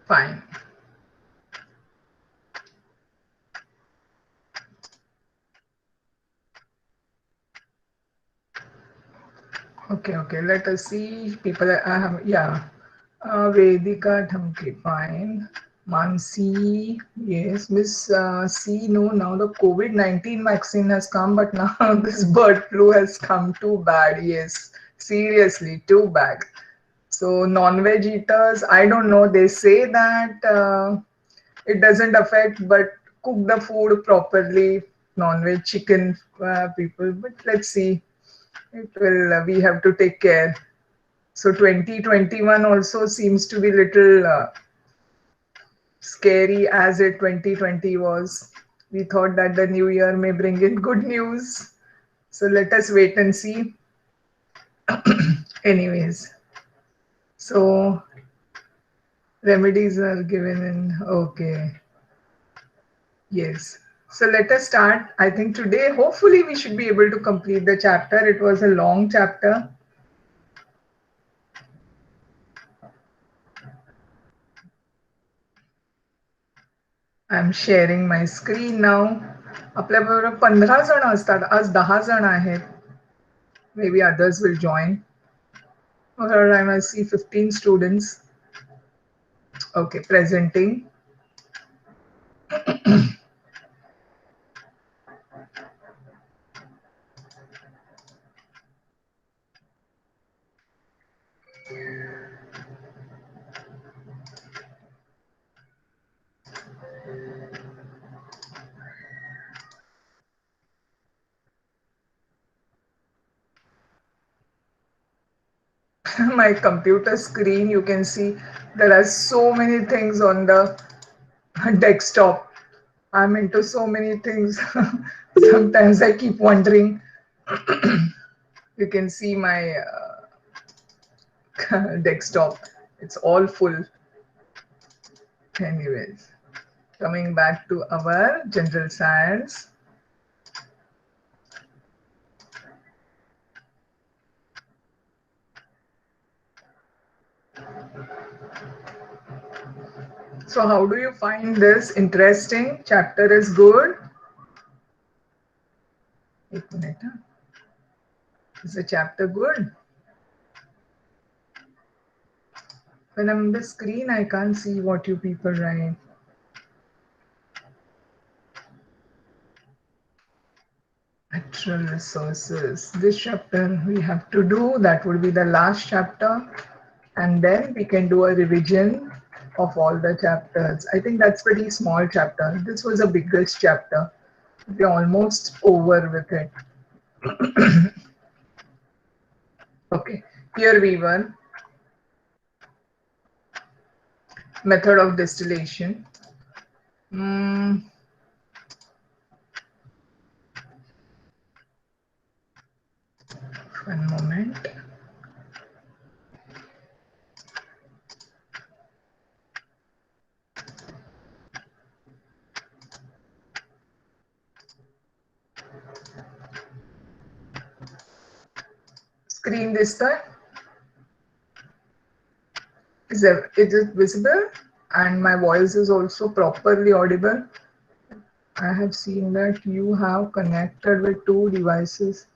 Fine. Okay. Let us see. People, I have, yeah. Vedika Dhamke, fine. Mansi, yes. Miss C, no, now the COVID-19 vaccine has come, but now this bird flu has come. Too bad, yes. Seriously, too bad. So, non-veg eaters, I don't know. They say that it doesn't affect, but cook the food properly. Non-veg chicken people, but let's see. It will. We have to take care. So 2021 also seems to be little scary as it 2020 was. We thought that the new year may bring in good news. So let us wait and see. Anyways, so remedies are given in. Okay, yes. So let us start. I think today, hopefully, we should be able to complete the chapter. It was a long chapter. I'm sharing my screen now. आपल्याबरोबर 15 जण असतात, आज 10 जण आहेत. Maybe others will join. Or I might see 15 students. Okay, presenting. My computer screen, you can see there are so many things on the desktop. I'm into so many things. Sometimes I keep wondering. You can see my desktop. It's all full. Anyways, coming back to our general science. So how do you find this interesting? Chapter is good. एक minute, huh? Is the chapter good? When I'm on the screen, I can't see what you people write. Natural resources. This chapter we have to do. That would be the last chapter. And then we can do a revision of all the chapters. I think that's pretty small chapter. This was the biggest chapter. We're almost over with it. Okay, here we were. Method of distillation. One moment. Screen this time. Is it visible? And my voice is also properly audible. I have seen that you have connected with two devices.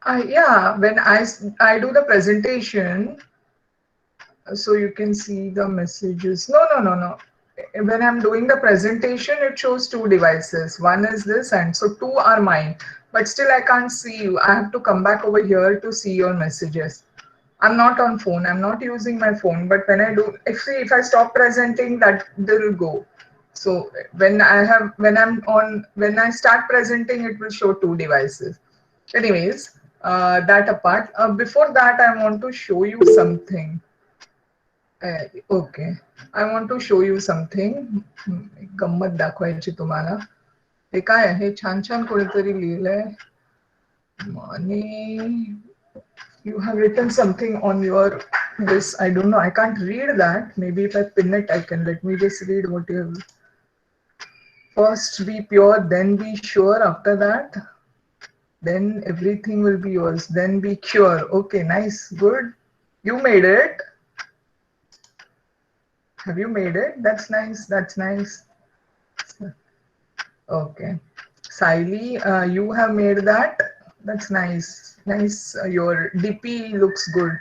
Yeah, when I do the presentation, so you can see the messages. No. When I'm doing the presentation, it shows two devices. One is this, and so two are mine. But still, I can't see you. I have to come back over here to see your messages. I'm not on phone. I'm not using my phone. But when I do, if I stop presenting, that will go. So when I start presenting, it will show two devices. Anyways, that apart. Before that, I want to show you something. Okay, I want to show you something. गंमत दाखवायची तुम्हाला. हे काय आहे? छान छान कोणीतरी लिहिलंय. Money. You have written something on your this. I don't know. I can't read that. Maybe if I pin it, I can. Let me just read what you have. First be pure, then be sure. After that, then everything will be yours. Then be cure. Okay, nice, good. You made it. Have you made it? That's nice. That's nice. Okay. Saili, you have made that. That's nice. Nice. Your DP looks good.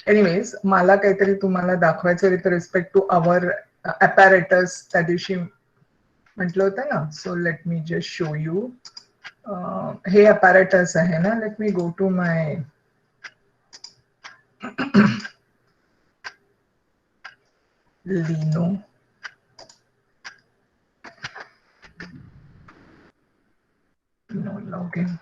Anyways, मला काहीतरी तुम्हाला दाखवायचं with respect to our apparatus त्या दिवशी म्हटलं होतं ना. So let me just show you. Hey apparatus आहे ना. Let me go to my Lino. No login.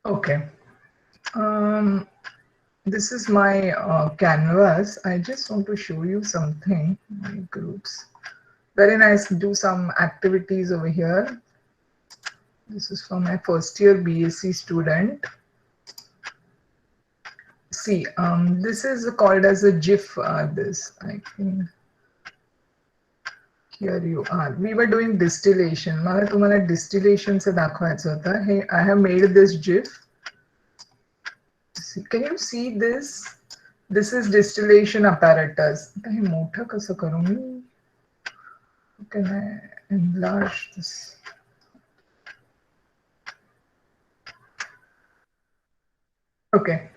Okay. This is my canvas. I just want to show you something. My groups. Very nice. Do some activities over here. This is for my first year BSc student. See, this is called as a GIF. This, I think. Here you are. We were doing distillation. मला तुम्हाला distillation से दाखवायचं होतं. Hey, I have made this GIF. Can you see this? This is distillation apparatus. हे मोठं कसं करू मी? Can I enlarge this? Okay.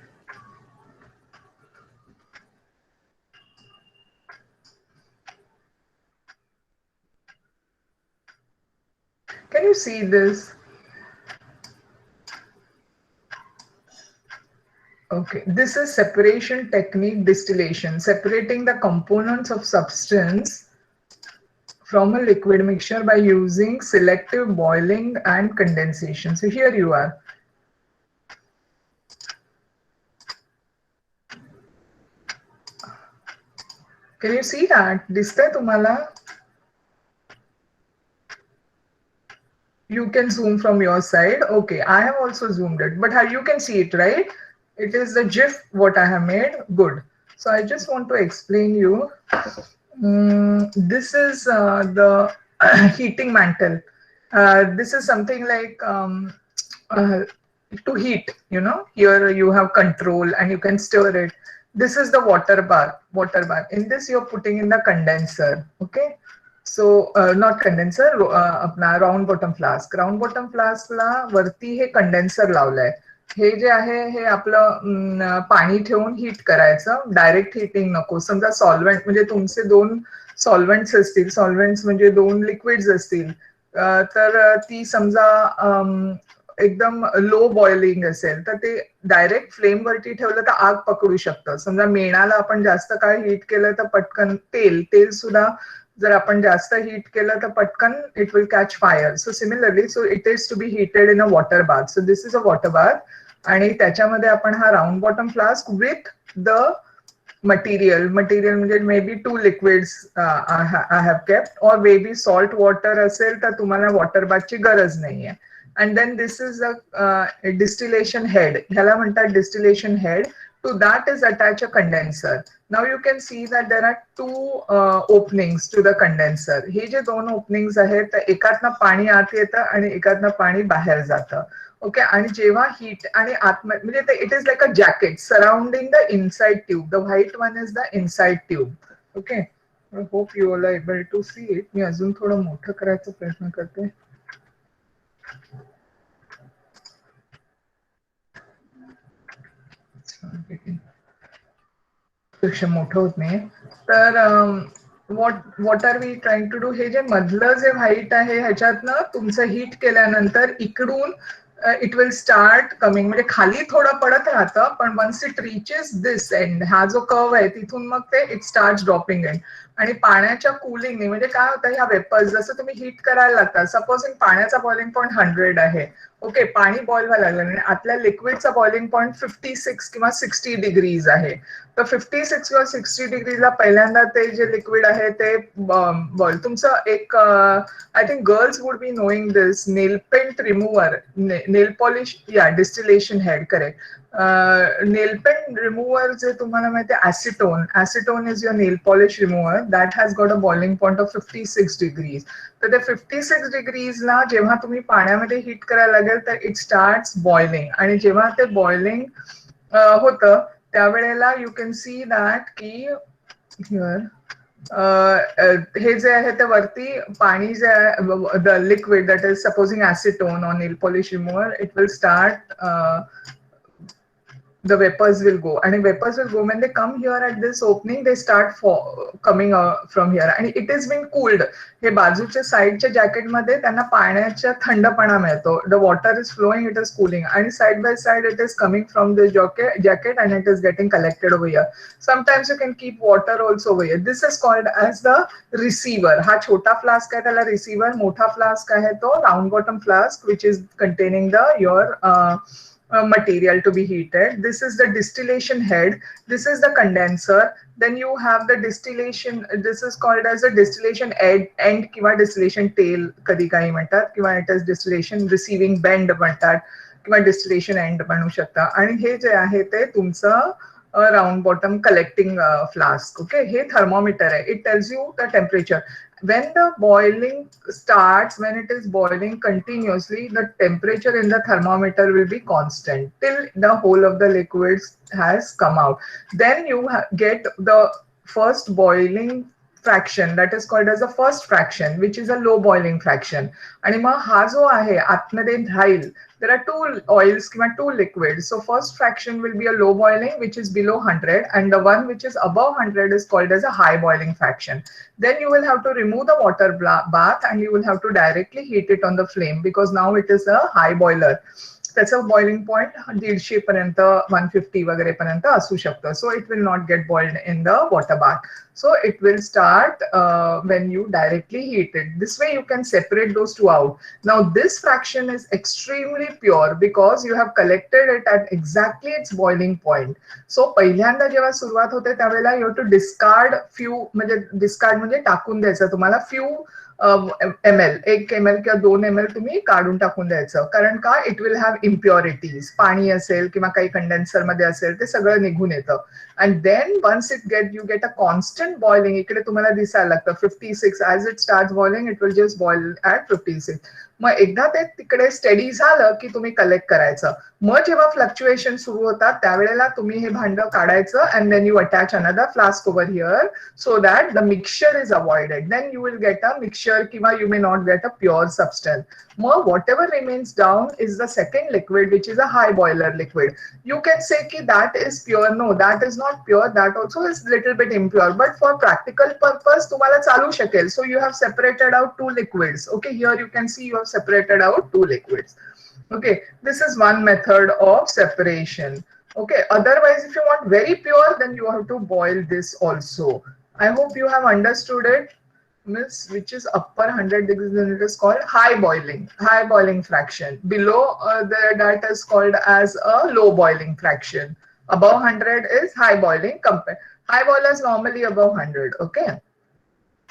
Can you see this? Okay, this is separation technique distillation, separating the components of substance from a liquid mixture by using selective boiling and condensation. So here you are. Can you see that? Distay tumhala? You can zoom from your side. Okay, I have also zoomed it, but you can see it, right? It is the GIF what I have made. Good. So I just want to explain you. This is the heating mantle. This is something like to heat, you know, here you have control and you can stir it. This is the water bar. In this you're putting in the condenser. Okay. So not condenser, अपना round bottom flask. Round bottom flask ला वरती हे condenser लावलंय. हे जे आहे हे आपलं पाणी ठेवून heat करायचं. Direct heating नको. समजा सॉल्व्हेंट म्हणजे तुमचे दोन सॉल्व्हेंट्स असतील. सॉल्व्हेंट्स म्हणजे दोन लिक्विड्स असतील. तर ती समजा एकदम लो बॉइलिंग असेल तर ते डायरेक्ट फ्लेम वरती ठेवलं तर आग पकडू शकतं. समजा मेणाला आपण जास्त काळ हीट केलं तर पटकन तेल सुद्धा जर आपण जास्त हीट केलं तर पटकन it will catch fire. So similarly so it is to be heated in a water bath. So this is a water bath आणि त्याच्यामध्ये आपण हा round bottom flask with the material म्हणजे may be 2 liquids I have kept or may B salt water असेल तर तुम्हाला water बाथची गरज नाहीये. And then this is a distillation head. ह्याला म्हणतात distillation head. To that is attached a condenser. Now you can see that there are two openings to the condenser. हे जे दोन openings आहेत तर एकातनं पाणी आत येतं आणि एकातनं पाणी बाहेर जातं. ओके आणि जेव्हा हीट आणि आतमध्ये म्हणजे ते it is like a jacket surrounding the inside tube. The white one is the inside tube. Okay I hope you all are able to see it. मी अजून थोडं मोठं करायचा प्रयत्न करते. पेक्षा मोठं होत नाही. तर what are we trying to do? हे जे मधलं जे व्हाईट आहे ह्याच्यातनं तुमचं हीट केल्यानंतर इकडून इट विल स्टार्ट कमिंग म्हणजे खाली थोडं पडत राहतं पण once it reaches this end हा जो कर्व आहे तिथून मग ते इट स्टार्ट ड्रॉपिंग इन. आणि पाण्याच्या कुलिंगने म्हणजे काय होतं ह्या वेपर्स जसं तुम्ही हीट करायला लागतात. सपोज पाण्याचा बॉइलिंग पॉईंट 100 आहे. ओके पाणी बॉईल व्हायला लागलं आणि आतल्या लिक्विडचा बॉइलिंग पॉईंट 56 किंवा 60 डिग्रीज आहे. तर 56 किंवा 60 डिग्रीला पहिल्यांदा ते जे लिक्विड आहे ते बॉईल. तुमचं एक I think girls would be knowing this nail paint remover nail polish या distillation head correct. nail pen remover जे तुम्हाला माहिती आहे acetone is your nail polish remover that has got a boiling point of 56 degrees. तर ते 56 degrees ला जेव्हा तुम्ही पाण्यामध्ये हीट करायला लागेल तर it starts boiling आणि जेव्हा ते boiling होतं त्यावेळेला you can see that की here हे जे आहे ते वरती पाणी जे आहे the liquid that is supposing acetone or nail polish remover it will start the vapors will go and vapors will go when they come here at this opening they start coming from here and it is being cooled हे बाजूच्या साइडच्या jacket मध्ये त्यांना पाण्याचा थंडपणा मिळतो the water is flowing it is cooling and side by side it is coming from the jacket and it is getting collected over here sometimes you can keep water also over here this is called as the receiver हा छोटा flask आहे त्याला receiver मोठा flask आहे तो round bottom flask which is containing the your material to be heated. This is the distillation head. This is the condenser. Then you have the distillation. This is called as a distillation end किंवा distillation tail कधी काही म्हणतात किंवा it is distillation receiving bend म्हणतात किंवा distillation end म्हणू शकता आणि हे जे आहे ते तुमचं round bottom collecting flask. Okay, हे thermometer आहे. It tells you the temperature. When the boiling starts, when it is boiling continuously, the temperature in the thermometer will be constant till the whole of the liquids has come out. Then you get the first boiling fraction that is called as the first fraction which is a low boiling fraction आणि मग हा जो आहे आतमध्ये राहील there are two oils किंवा two liquids so first fraction will be a low boiling which is below 100 and the one which is above 100 is called as a high boiling fraction then you will have to remove the water bath and you will have to directly heat it on the flame because now it is a high boiler त्याचं boiling point 150 पर्यंत 150 वगैरे पर्यंत असू शकतं so it will not gate boiled in the water bath so it will start when you directly heat it this way you can separate those two out now this fraction is extremely pure because you have collected it at exactly its boiling point so पहिल्यांदा जेव्हा सुरुवात होते त्यावेळेला you have to discard few म्हणजे discard म्हणजे टाकून द्यायचं तुम्हाला few ml 1 ml किंवा 2 ml तुम्ही काढून टाकून द्यायचं कारण का इट विल हॅव इम्प्युरिटीज पाणी असेल किंवा काही कंडेन्सर मध्ये असेल ते सगळं निघून येतं and then once you get a constant boiling इकडे तुम्हाला दिसायला लागतं 56 as it starts boiling it will just boil at 56 मग एकदा ते तिकडे स्टेडी झालं की तुम्ही कलेक्ट करायचं मग जेव्हा फ्लक्च्युएशन सुरू होतात त्यावेळेला तुम्ही हे भांड काढायचं and then you attach another flask over here so that the mixture is avoided then you will get a mixture kiva you may not get a pure substance mog whatever remains down is the second liquid which is a high boiler liquid you can say ki that is pure no that is not pure that also is little bit impure but for practical purpose tumhala chalu shakel so you have separated out two liquids okay here you can see you have separated out two liquids okay this is one method of separation okay otherwise if you want very pure then you have to boil this also I hope you have understood it miss which is upper 100 degrees then it is called high boiling fraction below that is called as a low boiling fraction above 100 is high boiling high boiler is normally above 100 okay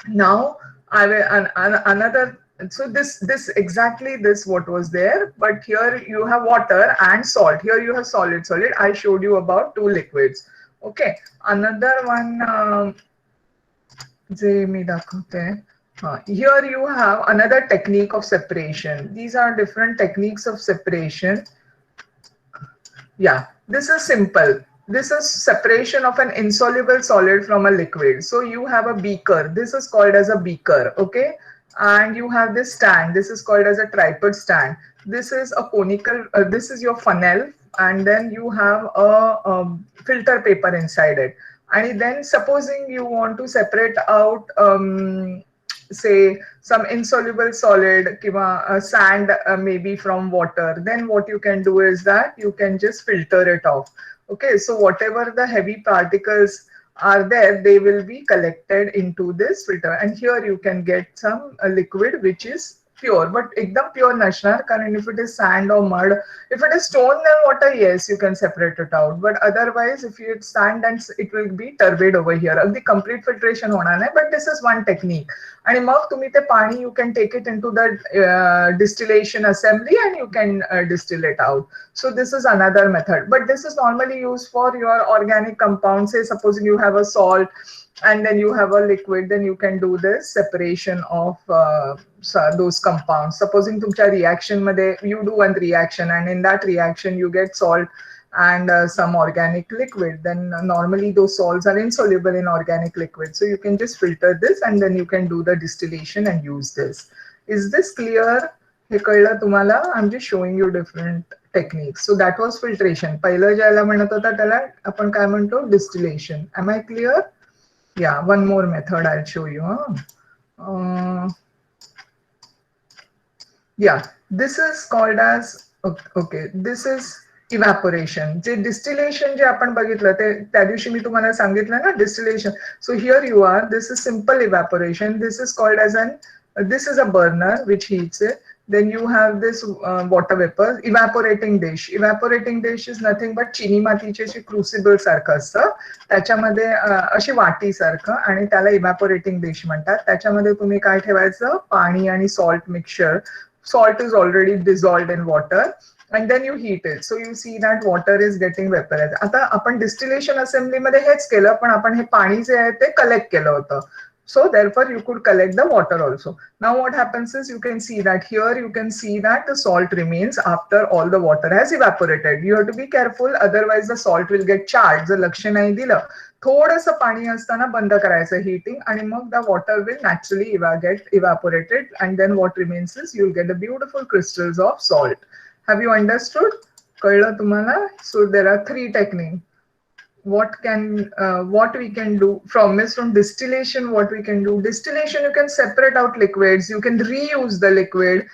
now I will another so this exactly this what was there but here you have water and salt here you have solid I showed you about two liquids okay another one here you have another technique of separation these are different techniques of separation yeah this is simple this is separation of an insoluble solid from a liquid so you have a beaker this is called as a beaker okay and you have this stand this is called as a tripod stand this is a conical this is your funnel and then you have a filter paper inside it and then supposing you want to separate out say some insoluble solid kiva sand maybe from water then what you can do is that you can just filter it off okay so whatever the heavy particles are there they will be collected into this filter and here you can get some liquid which is pure, but ekdam pure nashnar. Karan if it is sand or mud, if it is stone then water, yes, you can separate it out. But otherwise, if it's sand and it will be turbid over here. The complete filtration होणार नाही, but this is one technique. आणि मग तुम्ही ते पाणी you can take it into the distillation assembly and you can distill it out. So this is another method, but this is normally used for your organic compounds. Say supposing you have a salt and then you have a liquid, then you can do this separation of those compounds. Supposing tumcha reaction मध्ये you do one reaction and in that reaction you get salt and some organic liquid, then normally those salts are insoluble in organic liquid. So you can just filter this and then you can do the distillation and use this. Is this clear? हे कळलं तुम्हाला? I'm just showing you different techniques. So that was filtration. पहिलं ज्याला म्हणत होता त्याला आपण काय म्हणतो? Distillation. Am I clear? Yeah, one more method I'll show you. Yeah, this is called as, okay, this is evaporation. J distillation जे आपण बघितलं ते त्या दिवशी मी तुम्हाला सांगितलं ना distillation. So here you are, this is simple evaporation. This is called as this is a burner which heats it. Then you have this water vapor, evaporating dish. Evaporating dish is nothing but चिनी मातीचे crucible सारखं असतं. त्याच्यामध्ये अशी वाटी सारखं आणि त्याला evaporating dish म्हणतात. त्याच्यामध्ये तुम्ही काय ठेवायचं? पाणी आणि salt mixture. Salt is already dissolved in water and then you heat it. So you see that water is getting vaporized. आता आपण distillation assembly मध्ये हेच केलं, पण आपण हे पाणी जे आहे ते collect केलं होतं. So therefore you could collect the water also. Now what happens is you can see that here you can see that the salt remains after all the water has evaporated. You have to be careful, otherwise the salt will get charred. जर लक्ष नाही दिलं, थोडंसं पाणी असताना बंद करायचं heating आणि मग the water will naturally get evaporated and then what remains is you'll get the beautiful crystals of salt. Have you understood? कळलं तुम्हाला? So there are three techniques. What we can do from distillation, what we can do, distillation you can separate out liquids, you can reuse the liquid.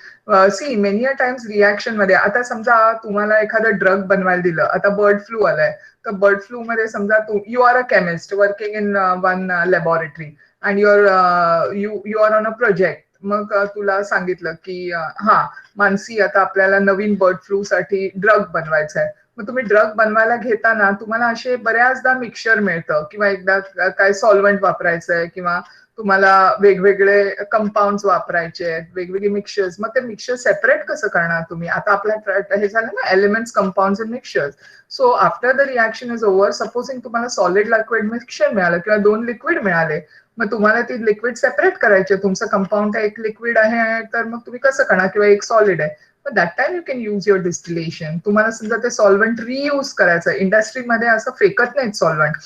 See many a times reaction मध्ये आता समजा तुम्हाला एखादा drug बनवायला दिलं, आता bird flu आलाय, तर बर्ड फ्लू मध्ये समजा you are a chemist working in one laboratory and you are on a project. मग तुला सांगितलं की हा मानसी आता आपल्याला नवीन बर्ड फ्लू साठी ड्रग बनवायचा आहे. मग तुम्ही ड्रग बनवायला घेताना तुम्हाला असे बऱ्याचदा मिक्सचर मिळतं किंवा एकदा काय सॉल्व्हंट वापरायचंय किंवा तुम्हाला वेगवेगळे कंपाऊंड वापरायचे आहेत, वेगवेगळे मिक्सचर्स. मग ते मिक्सचर सेपरेट कसं करणार तुम्ही? आता आपल्या हे झालं ना elements, compounds and mixtures. So after the reaction is over, supposing तुम्हाला सॉलिड लिक्विड मिक्सचर मिळालं किंवा 2 लिक्विड मिळाले, मग तुम्हाला ती लिक्विड सेपरेट करायचे. तुमचं कंपाऊंड एक लिक्विड आहे तर मग तुम्ही कसं करणार, किंवा एक सॉलिड आहे, but that time you can use your distillation. तुम्हाला समजा ते सॉल्व्हंट रियूज करायचं. इंडस्ट्रीमध्ये असं फेकत नाहीत सॉल्व्हंट.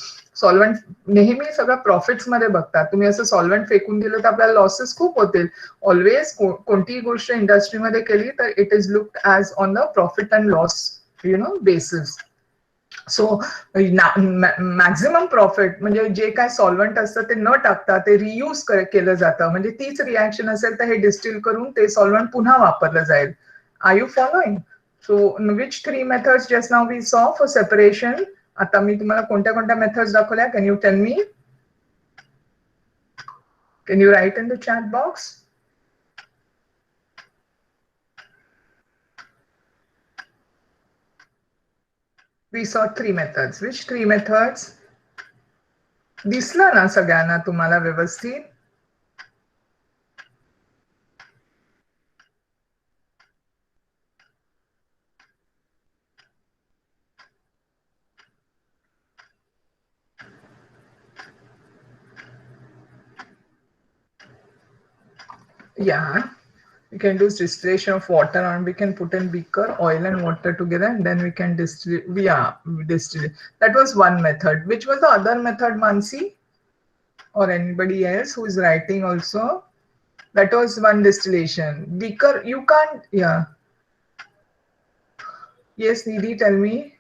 सॉल्व्हंट नेहमी सगळं प्रॉफिट्स मध्ये बघतात. तुम्ही असं सॉल्व्हंट फेकून दिलं तर आपल्याला लॉसेस खूप होतील. ऑलवेज कोणतीही गोष्ट इंडस्ट्रीमध्ये केली तर it is looked as on the profit and loss basis. So maximum profit म्हणजे जे काय सॉल्व्हंट असतं ते न टाकता ते रियूज केलं जातं. म्हणजे तीच रिॲक्शन असेल तर हे डिस्टिल करून ते सॉल्व्हंट पुन्हा वापरलं जाईल. Are you following? So which 3 methods just now we saw for separation? आता मी तुम्हाला कोणत्या कोणत्या methods दाखवल्या? Can you tell me? Can you write in the chat box? We saw 3 methods. Which 3 methods? दिसलं ना सगळ्यांना तुम्हाला व्यवस्थित? Yeah, we can do distillation of water and we can put in beaker, oil and water together and then we can distill. Yeah, distill. That was one method. Which was the other method, Mansi? Or anybody else who is writing also? That was one distillation. Beaker, you can't, yeah. Yes, Nidhi, tell me.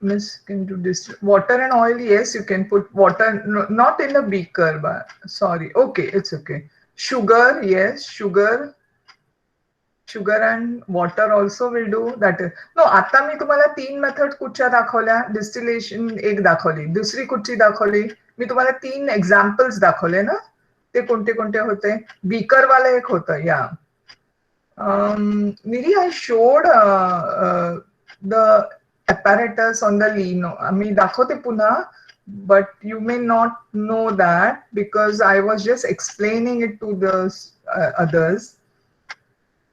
Miss, can do this. Water and oil, yes, you can put water, no, not in the beaker, but sorry. Okay, it's okay. Sugar, yes, sugar and water also will do that. No, आता मी तुम्हाला 3 method कुठच्या दाखवल्या? Distillation एक दाखवली, दुसरी कुठची दाखवली? मी तुम्हाला 3 एक्झाम्पल्स दाखवले ना. ते कोणते कोणते होते? बीकर वाला एक होतं, या Nidhi, I showed the apparatus on the Lino. I mean, दाखवते पुन्हा, but you may not know that because I was just explaining it to the others.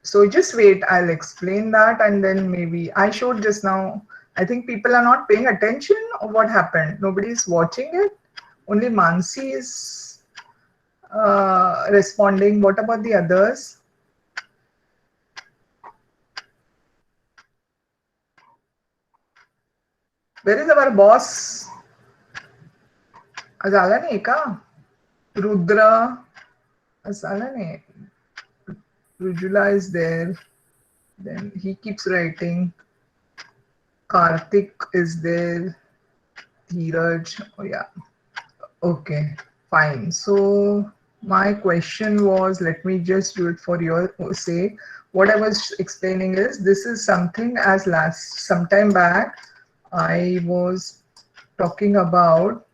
So just wait, I'll explain that and then maybe I showed just now. I think people are not paying attention or what happened. Nobody is watching it. Only Mansi is responding. What about the others? Where is our boss? आज आला नाही का? रुद्र आज आला नाही. Rujula is there. Then he keeps writing. Karthik is there. Dheeraj. Oh yeah. Okay. Fine. So my question was, let me just do it for your sake. What I was explaining is this is something as last sometime back I was talking about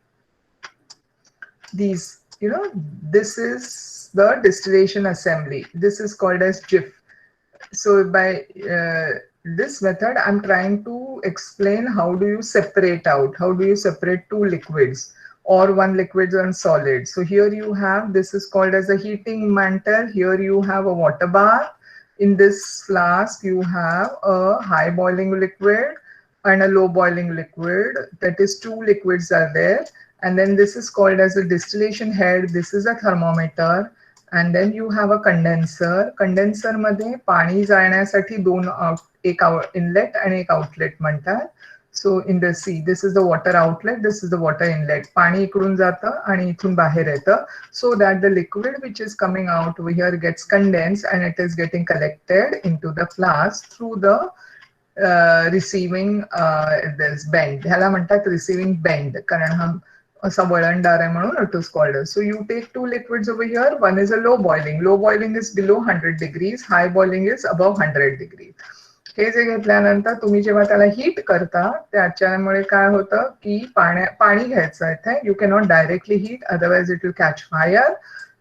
these, this is the distillation assembly. This is called as GIF. So by this method, I'm trying to explain how do you separate out, how do you separate two liquids or one liquid and solid. So here you have, this is called as a heating mantle. Here you have a water bath. In this flask, you have a high boiling liquid and a low boiling liquid. That is, two liquids are there. And then this is called as a distillation head. This is a thermometer. And then you have a condenser. Condenser मध्ये पाणी जाण्यासाठी दोन एक inlet and एक outlet म्हणतात. So in the sea, this is the water outlet, this is the water inlet. पाणी इकडून जातं आणि इथून बाहेर येतं. So that the liquid which is coming out over here gets condensed and it is getting collected into the flask through the receiving this bend. ह्याला म्हणतात receiving bend कारण हा असा वळणदार आहे म्हणून it is called as. So you take two liquids over here. One is a low boiling. Low boiling is below 100 degrees. High boiling is above 100 degrees. हे जे घेतल्यानंतर तुम्ही जेव्हा त्याला हीट करता त्याच्यामुळे काय होतं की पाणी घ्यायचं इथे. You cannot directly heat, otherwise it will catch fire.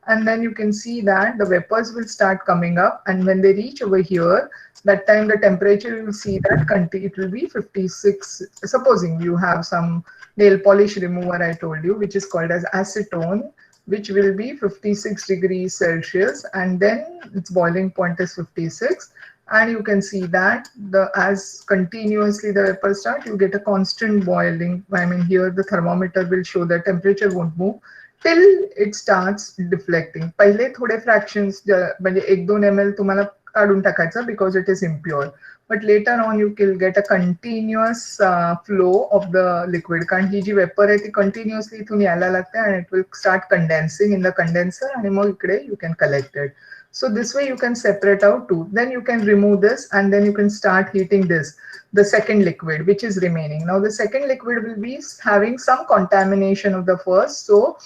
And then you can see that the vapors will start coming up, and when they reach over here, that time the temperature, you will see that it will be 56. Supposing you have some nail polish remover, I told you, which is called as acetone, which will be 56 degrees Celsius, and then its boiling point is 56. And you can see that as continuously the vapors start, you get a constant boiling. I mean, here the thermometer will show the temperature won't move till it starts deflecting. पहिले थोडे fractions म्हणजे 1-2 ml तुम्हाला काढून टाकायचं because it is impure. But later on you will get a continuous flow of the liquid. कारण ही जी vapor आहे ती continuously इथून यायला लागते and it will start condensing in the condenser आणि मग इकडे you can collect it. So this way you can separate out two. Then you can remove this and then you can start heating this, the second liquid which is remaining. Now the second liquid will be having some contamination of the first. So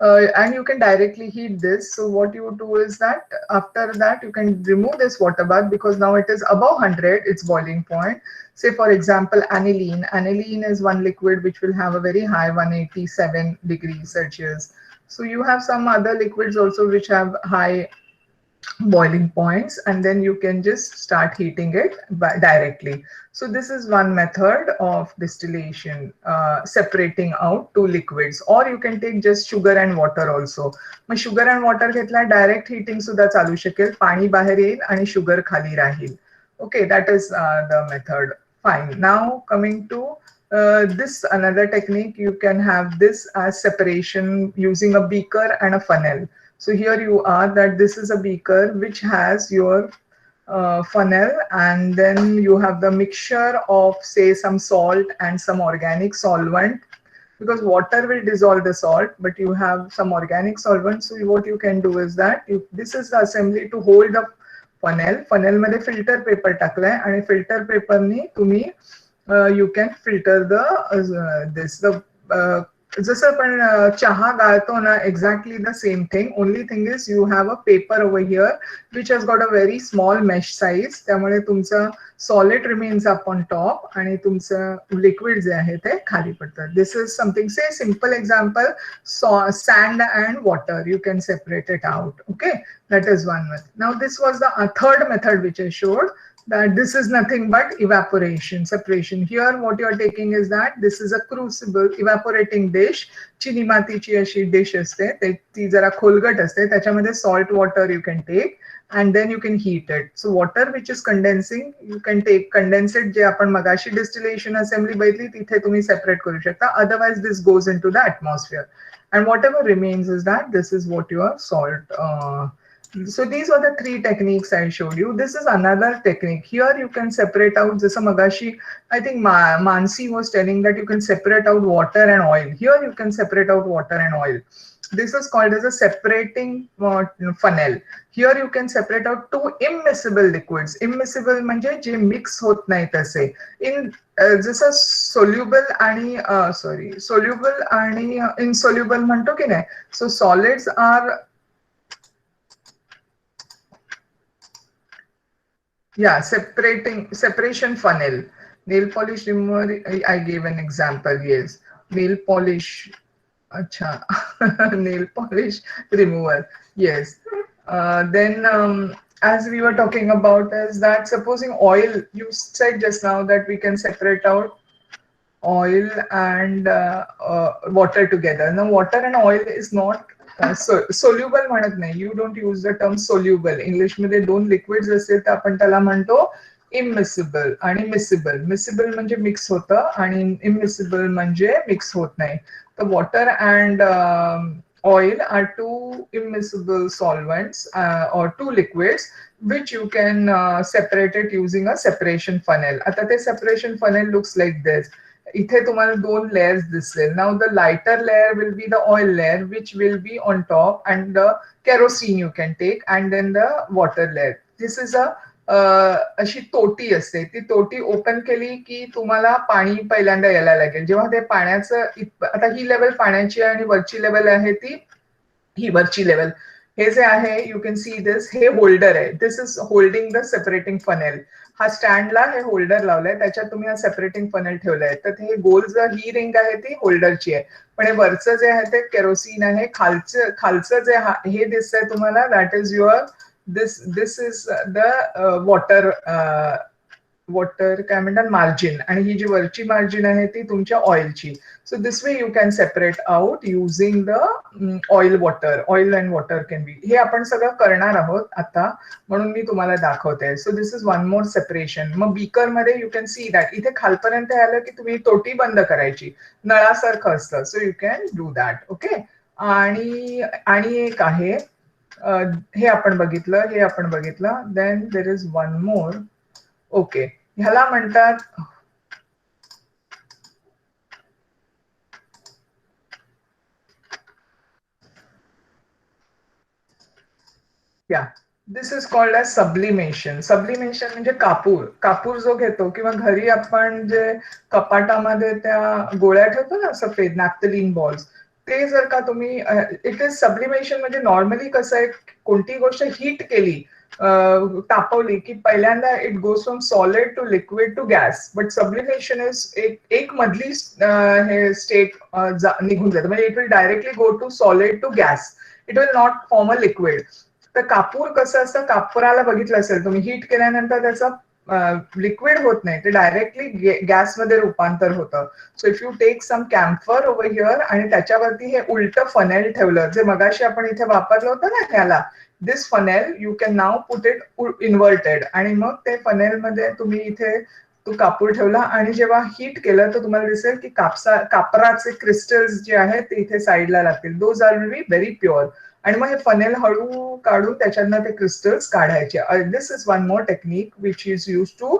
and you can directly heat this. So what you do is that after that you can remove this water bath because now it is above 100, its boiling point. Say for example aniline. Aniline is one liquid which will have a very high 187 degrees Celsius. So you have some other liquids also which have high boiling points, and then you can just start heating it directly. So this is one method of distillation, separating out two liquids. Or you can take just sugar and water also. Mug sugar and water घेतला direct heating सुद्धा चालू शकेल. पाणी बाहेर येईल आणि sugar खाली राहील. Okay, that is the method. Fine. Now coming to this another technique, you can have this as separation using a beaker and a funnel. So here you are that this is a beaker which has your funnel, and then you have the mixture of say some salt and some organic solvent, because water will dissolve the salt, but you have some organic solvent. So what you can do is that this is the assembly to hold the funnel. Funnel मध्ये filter paper टाकलाय आणि filter paper ने तुम्ही you can filter the जसं आपण चहा गाळतो ना, exactly the same thing. Only thing is you have a paper over here which has got a very small mesh size. त्यामुळे तुमचं solid remains up on top आणि तुमचं लिक्विड जे आहे ते खाली पडतं. दिस इज समथिंग, से simple example, sand and water, you can separate it out. Okay, that is one method. Now this was the third method which I showed, that this is nothing but evaporation, separation. Here what you are taking is that this is a crucible, evaporating dish. चिनी मातीची अशी dish असते, ती जरा खोलगट असते, त्याच्यामध्ये salt water you can take and then you can heat it. So water which is condensing, you can take condensate, जे आपण मगाशी distillation assembly बघितली तिथे तुम्ही separate करू शकता. Otherwise this goes into the atmosphere and whatever remains is that this is what your salt. So these are the three techniques I showed you. This is another technique. Here you can separate out, jasa magashi, I think Mansi was telling that you can separate out water and oil. Here you can separate out water and oil. This is called as a separating funnel. Here you can separate out two immiscible liquids. Immiscible म्हणजे जे mix होत नाही तसे. In जसं soluble आणि soluble आणि insoluble म्हणतो की नाही. So solids are, yeah, separation funnel. Nail polish remover, I gave an example, yes. Nail polish, acha, nail polish remover, yes. Then as we were talking about is that supposing oil, you said just now that we can separate out oil and water together. Now water and oil is not soluble म्हणत नाही. You don't use the term soluble. English मध्ये दोन liquids असतील तर आपण त्याला म्हणतो immiscible आणि miscible. Miscible म्हणजे mix होतं आणि immiscible म्हणजे mix होत नाही. तर water and oil are two immiscible solvents or two liquids which you can separate it using a separation funnel. आता ते separation funnel looks like this. इथे तुम्हाला दोन layers दिसतील. Now the lighter layer will be the oil layer which will be on top and the kerosene you can take and then the water layer. This is a अशी तोटी असते. ती तोटी open केली की तुम्हाला पाणी पहिल्यांदा यायला लागेल. जेव्हा ते पाण्याचं आता ही लेवल पाण्याची आणि वरची लेवल आहे ती ही वरची लेवल. हे जे आहे यू कॅन सी दिस, हे होल्डर आहे. This is holding the separating funnel. हा स्टँडला हे होल्डर लावलंय, त्याच्यात तुम्ही हा सेपरेटिंग फनेल ठेवलाय. तर हे गोल जर ही रिंग आहे ती होल्डरची आहे, पण हे वरचं जे आहे ते केरोसिन आहे. खालचं जे हे दिसतंय तुम्हाला, that is your this is the water काय म्हणतात मार्जिन, आणि ही जी वरची मार्जिन आहे ती तुमच्या ऑइलची. So this way you can separate out using the oil and water can be. हे आपण सगळं करणार आहोत आता, म्हणून मी तुम्हाला दाखवते. So this is one more separation. मग बीकर मध्ये यू कॅन सी दॅट इथे खालपर्यंत आलं की तुम्ही तोटी बंद करायची, नळासारखं असतं. So you can do that. Okay. आणि एक आहे, हे आपण बघितलं. Then there is one more. Okay, ह्याला म्हणतात, या this is called as sublimation. Sublimation म्हणजे कापूर जो घेतो, किंवा घरी आपण जे कपाटामध्ये त्या गोळ्या ठेवतो ना सफेद नॅफ्थलीन बॉल्स, ते जर का तुम्ही, इट इज सब्लिमेशन. म्हणजे नॉर्मली कसं आहे, कोणती गोष्ट हीट केली, तापवली की पहिल्यांदा it goes from solid to liquid to gas. But sublimation is एक मधली हे स्टेट निघून जातं. म्हणजे it will directly go to solid to gas. It will not form a liquid. तर कापूर कसं असतं, कापुराला बघितलं असेल तुम्ही, हीट केल्यानंतर त्याचं लिक्विड होत नाही, ते डायरेक्टली गॅसमध्ये रूपांतर होतं. So if you take some camphor over here आणि त्याच्यावरती हे उलट फनेल ठेवलं, जे मगाशी आपण इथे वापरलं होतं ना ह्याला, this funnel you can now put it inverted. आणि मग ते फनेलमध्ये तुम्ही इथे तो कापूर ठेवला आणि जेव्हा हीट केलं तर तुम्हाला दिसेल की कापराचे क्रिस्टल्स जे आहेत ते इथे साईडला लागतील. Those are will be very pure. आणि मग हे फनेल हळू काढून त्याच्यातनं ते क्रिस्टल्स काढायचे. This is one more technique which is use to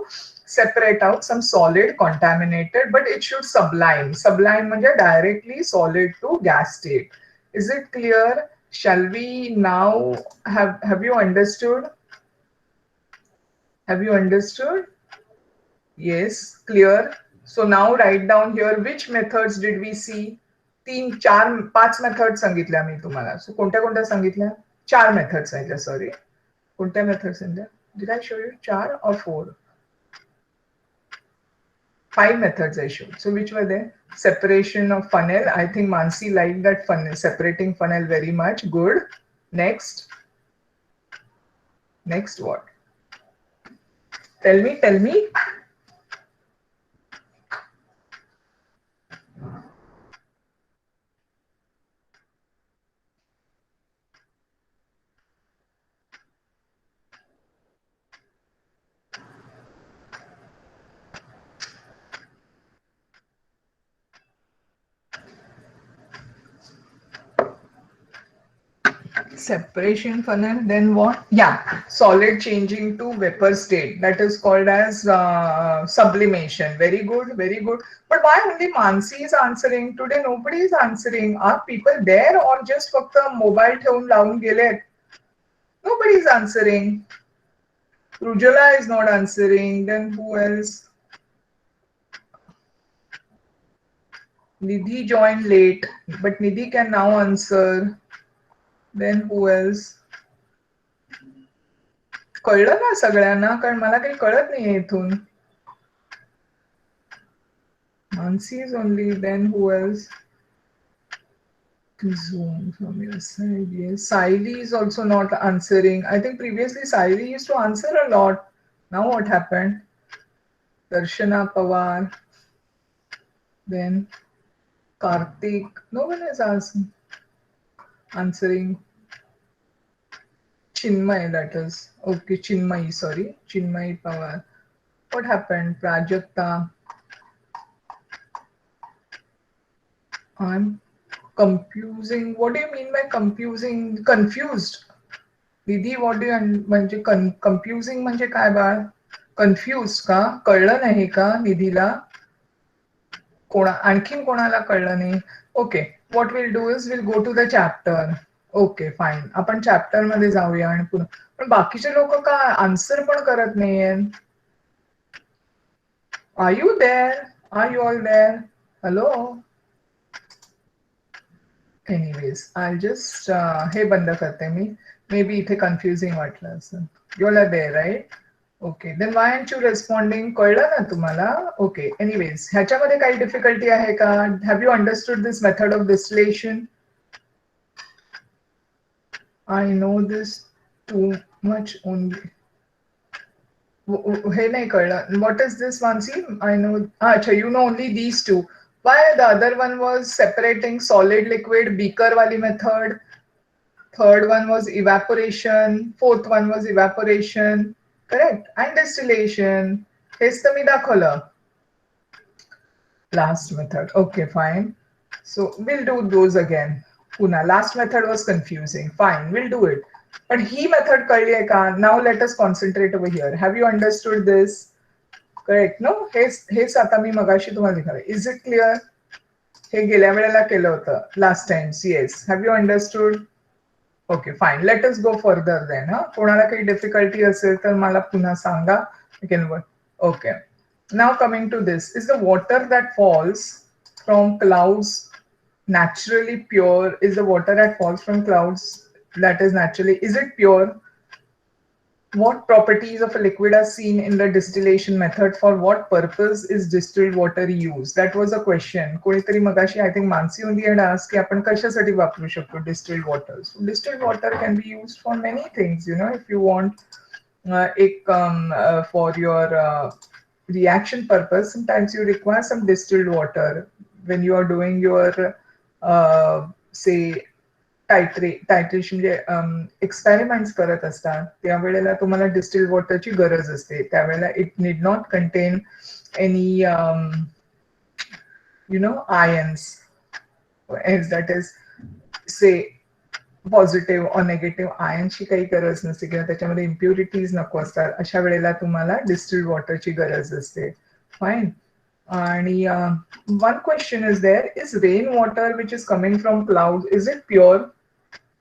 separate out some solid contaminated, but it should sublime म्हणजे directly solid to gas state. Is it clear? Shall we now have you understood? Yes, clear. So now write down here which methods did we see. 3, 4, 5 method सांगितल्या मी तुम्हाला. सो कोणत्या कोणत्या सांगितल्या? 4 methods सांगितल्या, sorry. कोणत्या methods सांगितल्या? Did I show you 4 or 4? 5 methods I showed. So which were they? Separation of funnel. I think Mansi liked that funnel, separating funnel very much. Good. Next. Next what? Tell me, tell me. Separation funnel, then what? Yeah, solid changing to vapor state. That is called as sublimation. Very good, very good. But why only Mansi is answering? Today nobody is answering. Are people there or just फक्त mobile ठेवून लावून गेलेत? Nobody is answering. Rujala is not answering. Then who else? Nidhi joined late, but Nidhi can now answer. Then who else? कळलं ना सगळ्यांना? कारण मला काही कळत नाहीये इथून. Mansi is only, then who else? Zoom from your side, yes. Saili is also not answering. I think previously Saili used to answer a lot. Now what happened? Darshana Pawar, then Karthik. No one is answering. Chinmay, that is. Okay, Chinmay, sorry. Chinmay Pawar. What happened? Prajakta. I'm confusing. What do you mean by confusing? Confused. दीदी what do म्हणजे confusing म्हणजे काय बाळ? Confuse का? कळलं नाही का निधीला? आणखीन कोणाला कळलं नाही? Okay, what will do is will go to the chapter. Okay fine, आपण चॅप्टर मध्ये जाऊया आणि पुन्हा. पण बाकीचे लोक का आन्सर पण करत नाहीये? Are you there? Are you all there? Hello? Anyways I just हे बंद करते मी. मे बी इथे कन्फ्युजिंग वाटलं असेल. You all are there right? Okay, then why are you responding? कळलं ना तुम्हाला? ओके, एनिवेज ह्याच्यामध्ये काही डिफिकल्टी आहे का? Have you understood this method of distillation? I know this too much only. हे नाही कळलं. व्हॉट इज दिस वान्सी? I know. अच्छा, you know only these two. Why the other one was separating solid liquid, beaker वाली method. Third one was evaporation. Fourth one was evaporation. Correct? And distillation. हेच तर मी दाखवलं. Last method. Okay, fine. So we'll do those again. Puna. Last method was confusing. Fine, we'll do it. But he method कळली आहे का? Now let us concentrate over here. Have you understood this? Correct? No? हेच आता मी मगाशी तुम्हाला दिखावे. Is it clear? हे गेल्या वेळेला केलं होतं. Last time. Yes. Have you understood? Okay fine, let us go further then. हा, कोणाला काही डिफिकल्टी असेल तर मला पुन्हा सांगा. Okay, now coming to this. Is the water that falls from clouds naturally pure? Is the water that falls from clouds that is naturally, is it pure? What properties of a liquid are seen in the distillation method? For what purpose is distilled water used? That was a question. कोणीतरी मगाशी, I think Mansi only had asked की आपण कशासाठी वापरू शकतो distilled water. So distilled water can be used for many things. You know, if you want for your reaction purpose, sometimes you require some distilled water when you are doing your say टायट्रेशन म्हणजे experiments करत असतात त्यावेळेला तुम्हाला distilled वॉटरची गरज असते. त्यावेळेला it need not contain any you know ions that is से positive or negative आयन्सची काही गरज नसते किंवा त्याच्यामध्ये इम्प्युरिटीज नको असतात. अशा वेळेला तुम्हाला डिस्टिल्ड वॉटरची गरज असते. फाईन. आणि one question is there, is rain water which is coming from cloud, is it pure?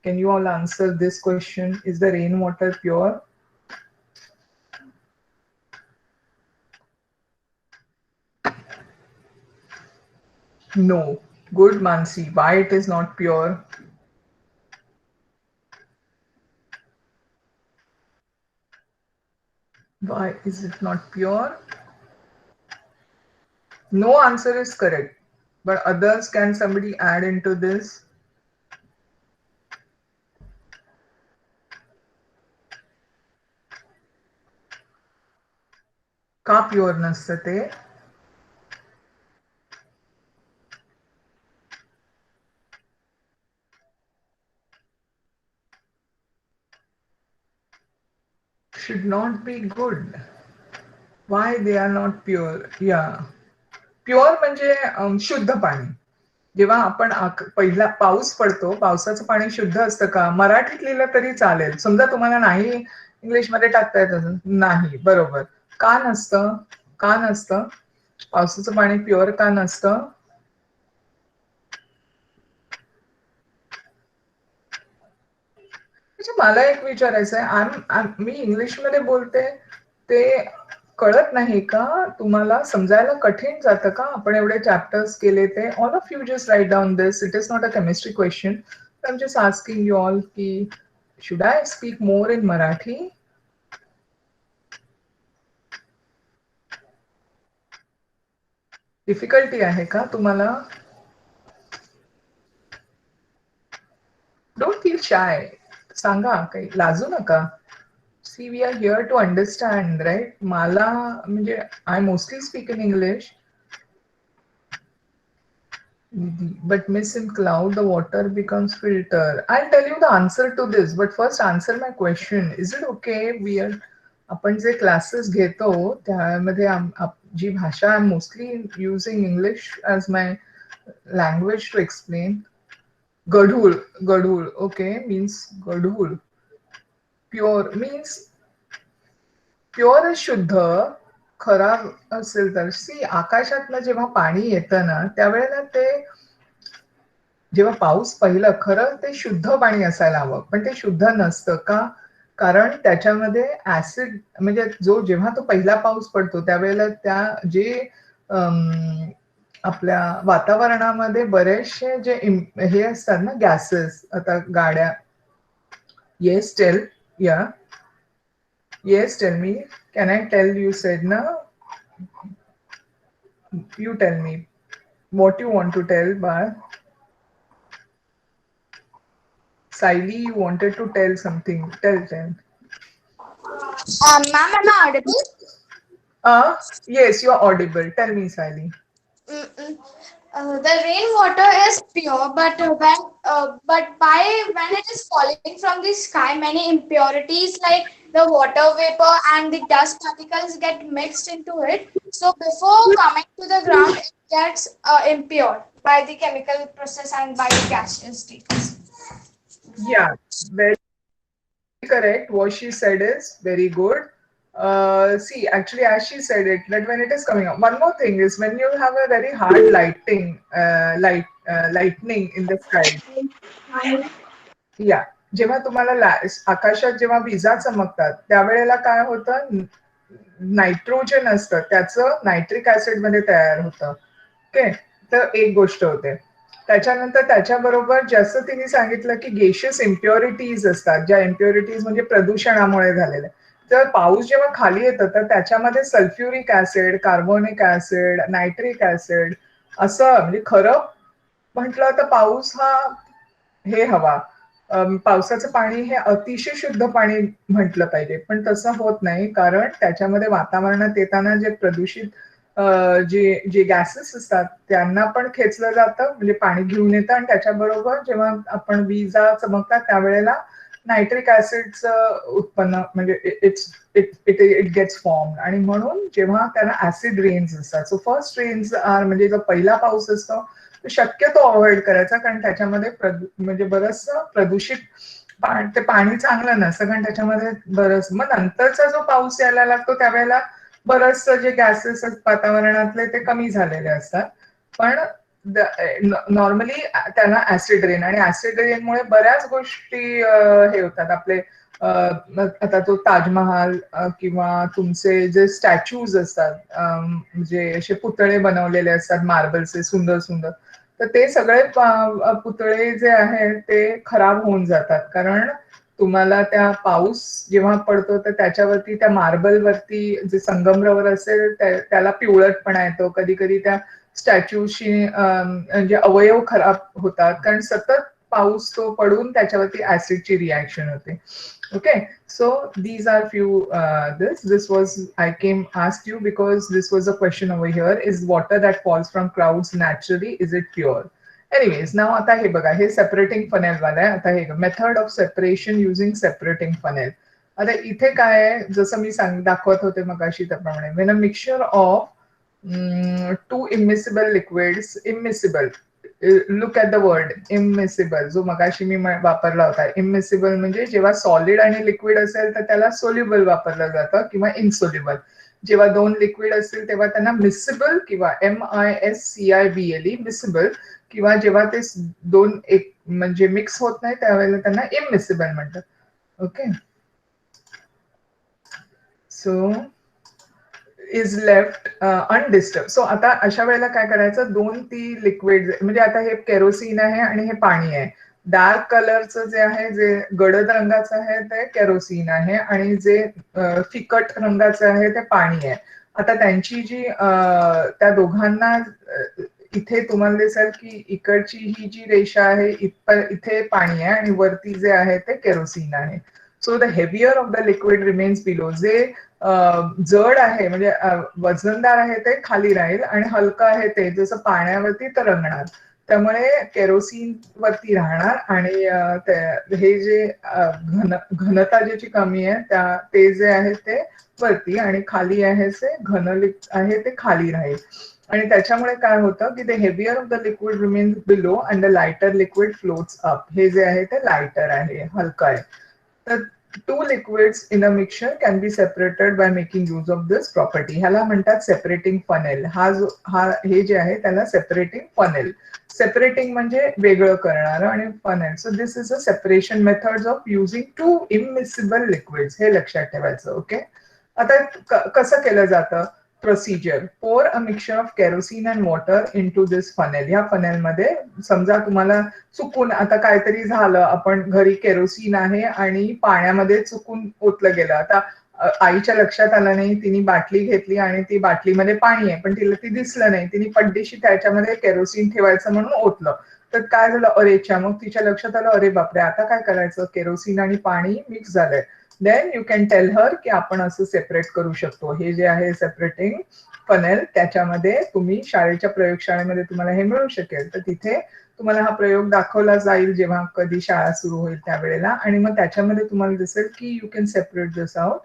Can you all answer this question? Is the rainwater pure? No. Good, Mansi. Why it is not pure? Why is it not pure? No answer is correct. But others, can somebody add into this? का pure नसतं ते? Should not be good. Why they are not pure? Yeah. Pure म्हणजे शुद्ध पाणी. जेव्हा आपण पहिला पाऊस पडतो, पावसाचं पाणी शुद्ध असतं का? मराठीत लिहिलं तरी चालेल. समजा तुम्हाला नाही इंग्लिशमध्ये टाकता येत असेल, नाही, बरोबर. का नसतं? का नसतं? पावसाचं पाणी प्युअर का नसतं? म्हणजे मला एक विचारायचं आहे, मी इंग्लिशमध्ये बोलते, ते कळत नाही का? तुम्हाला समजायला कठीण जातं का? आपण एवढे चॅप्टर्स केले ते. All of you just write down this. It is not a chemistry question. I am just asking you all की should I speak more in Marathi? Difficulty आहे का तुम्हाला? Don't feel shy. सांगा, काही लाजू नका. See we are here to understand, right? मला म्हणजे I mostly speak in English. But miss in cloud, the water becomes filter. I'll tell you the answer to this, but first answer my question. Is it okay? आपण जे classes घेतो त्यामध्ये जी भाषा I am mostly using English as my language to explain. गढूळ. गढूळ, okay, means गढूळ. Pure means pure शुद्ध. खराब असेल तर सी, आकाशातनं जेव्हा पाणी येतं ना त्यावेळेला ते, जेव्हा पाऊस पहिलं, खरं ते शुद्ध पाणी असायला हवं, पण ते शुद्ध नसतं का? कारण त्याच्यामध्ये ऍसिड, म्हणजे जेव्हा तो पहिला पाऊस पडतो त्यावेळेला त्या जे अम, आपल्या वातावरणामध्ये बरेचसे जे हे असतात ना, गॅसेस, आता गाड्या. Yes tell. Yeah. Yes tell me. Can I tell? You said ना. You tell me what you want to tell, but Siley, you wanted to tell something. Tell. Ma'am, am I audible? Yes, you're audible. Tell me, Siley. Mm-mm. The rainwater is pure, but when it is falling from the sky, many impurities like the water vapor and the dust particles get mixed into it. So before coming to the ground, it gets impure by the chemical process and by the gaseous states. Yeah, very correct. What she said is very good. See, actually, as she said it, that when it is coming up, one more thing is when you have a very hard lightning in the sky. या, जेव्हा तुम्हाला आकाशात जेव्हा विजा चमकतात त्यावेळेला काय होतं, nitrogen असतं त्याचं नायट्रिक ऍसिड मध्ये तयार होतं. ओके, तर एक गोष्ट होते. त्याच्यानंतर त्याच्याबरोबर जसं तिने सांगितलं की गेशियस इम्प्युरिटीज असतात, ज्या इम्प्युरिटीज म्हणजे प्रदूषणामुळे झालेल्या. तर पाऊस जेव्हा खाली येतं तर त्याच्यामध्ये sulphuric acid, carbonic acid, nitric acid असं, म्हणजे खरं म्हटलं तर पाऊस हा हे हवा, पावसाचं पाणी हे अतिशय शुद्ध पाणी म्हटलं पाहिजे, पण तसं होत नाही, कारण त्याच्यामध्ये वातावरणात येताना जे प्रदूषित जे जे गॅसेस असतात त्यांना पण खेचलं जातं, म्हणजे पाणी घेऊन येतं, आणि त्याच्याबरोबर जेव्हा आपण विजा चमकतात त्यावेळेला नायट्रिक ऍसिडचं उत्पन्न, म्हणजे it's it it it gets form, आणि म्हणून जेव्हा त्याला ऍसिड रेन्स असतात. सो फर्स्ट रेन्स आर, म्हणजे जो पहिला पाऊस असतो तो शक्यतो अवॉइड करायचा, कारण त्याच्यामध्ये म्हणजे बरचसं प्रदूषित ते पाणी चांगलं नसतं, कारण त्याच्यामध्ये बरंच, मग नंतरचा जो पाऊस यायला लागतो त्यावेळेला बरचसं जे गॅसेस वातावरणातले ते कमी झालेले असतात. पण नॉर्मली त्यांना ऍसिड रेन, आणि ऍसिड रेनमुळे बऱ्याच गोष्टी हे होतात आपले. आता तो ताजमहाल किंवा तुमचे जे स्टॅच्यूज असतात, म्हणजे असे पुतळे बनवलेले असतात मार्बलचे सुंदर सुंदर, तर ते सगळे पुतळे जे आहेत ते खराब होऊन जातात, कारण तुम्हाला त्या पाऊस जेव्हा पडतो तर त्याच्यावरती त्या मार्बलवरती जे संगमरवर असेल त्याला पिवळटपणा येतो. कधी कधी त्या स्टॅच्यूशी म्हणजे अवयव खराब होतात, कारण सतत पाऊस तो पडून त्याच्यावरती ऍसिडची रिॲक्शन होते. Okay, so these are few this was I came asked you because this was a question over here: is water that falls from clouds naturally, is it pure? Anyways, now आता हे बघा, हे separating funnel वाला आहे. आता हे method of separation using separating funnel. आता इथे काय आहे, जसं मी दाखवत होते मगाशी त्याप्रमाणे, when a mixture of two immiscible liquids, immiscible, look at the word immiscible, जो मगाशी मी वापरला होता. इमिसिबल म्हणजे जेव्हा सॉलिड आणि लिक्विड असेल तर त्याला सोल्युबल वापरलं जातं किंवा इनसोल्युबल. जेव्हा दोन लिक्विड असतील तेव्हा त्यांना मिसिबल किंवा MISCIBLE मिसिबल, किंवा जेव्हा ते दोन एक म्हणजे मिक्स होत नाही त्यावेळेला त्यांना इमिसिबल म्हणतात. Okay, so is left undisturb. So आता अशा वेळेला काय करायचं, दोन ती लिक्विड, म्हणजे आता हे केरोसिन आहे आणि हे पाणी आहे. डार्क कलरचं जे आहे, जे गडद रंगाचं आहे ते केरोसिन आहे, आणि जे फिकट रंगाचं आहे ते पाणी आहे. आता त्यांची जी त्या दोघांना इथे तुम्हाला दिसेल की इकडची ही जी रेषा आहे इथे पाणी आहे आणि वरती जे आहे ते केरोसिन आहे. So the heavier of the liquid remains below. जे जड आहे म्हणजे वजनदार आहे ते खाली राहील, आणि हलकं आहे ते जसं पाण्यावरती तरंगणार. त्यामुळे केरोसिन वरती राहणार, आणि हे जे घनता ज्याची कमी आहे ते जे आहे ते वरती, आणि खाली आहे ते घन आहे ते खाली राहील. आणि त्याच्यामुळे काय होतं की the heavier of the liquid remains below and the lighter liquid floats up. हे जे आहे ते लायटर आहे, हलकं आहे. तर two liquids in a mixture can be separated by making use of this property. ह्याला म्हणतात सेपरेटिंग फनेल. हे जे आहे त्याला सेपरेटिंग फनेल. सेपरेटिंग म्हणजे वेगळं करणारं, आणि funnel. So this is a separation methods of using two immiscible liquids. हे लक्षात ठेवायचं. ओके, आता कसं केलं जातं procedure. Pour a mixture of kerosene and water into this funnel. ह्या फनेलमध्ये समजा तुम्हाला चुकून आता काहीतरी झालं, आपण घरी केरोसिन आहे आणि पाण्यामध्ये चुकून ओतलं गेलं. आता आईच्या लक्षात आलं नाही, तिने बाटली घेतली आणि ती बाटलीमध्ये पाणी आहे पण तिला ती दिसलं नाही, तिने पड्डीशी त्याच्यामध्ये केरोसिन ठेवायचं म्हणून ओतलं. तर काय झालं, अरेच्या, मग तिच्या लक्षात आलं, अरे बापरे आता काय करायचं, केरोसिन आणि पाणी मिक्स झालंय. Then you can tell her की आपण असं सेपरेट करू शकतो. हे जे आहे सेपरेटिंग फनेल, त्याच्यामध्ये तुम्ही शाळेच्या प्रयोगशाळेमध्ये तुम्हाला हे मिळू शकेल. तर तिथे तुम्हाला हा प्रयोग दाखवला जाईल जेव्हा कधी शाळा सुरू होईल त्यावेळेला, आणि मग त्याच्यामध्ये तुम्हाला दिसेल की you can separate this out.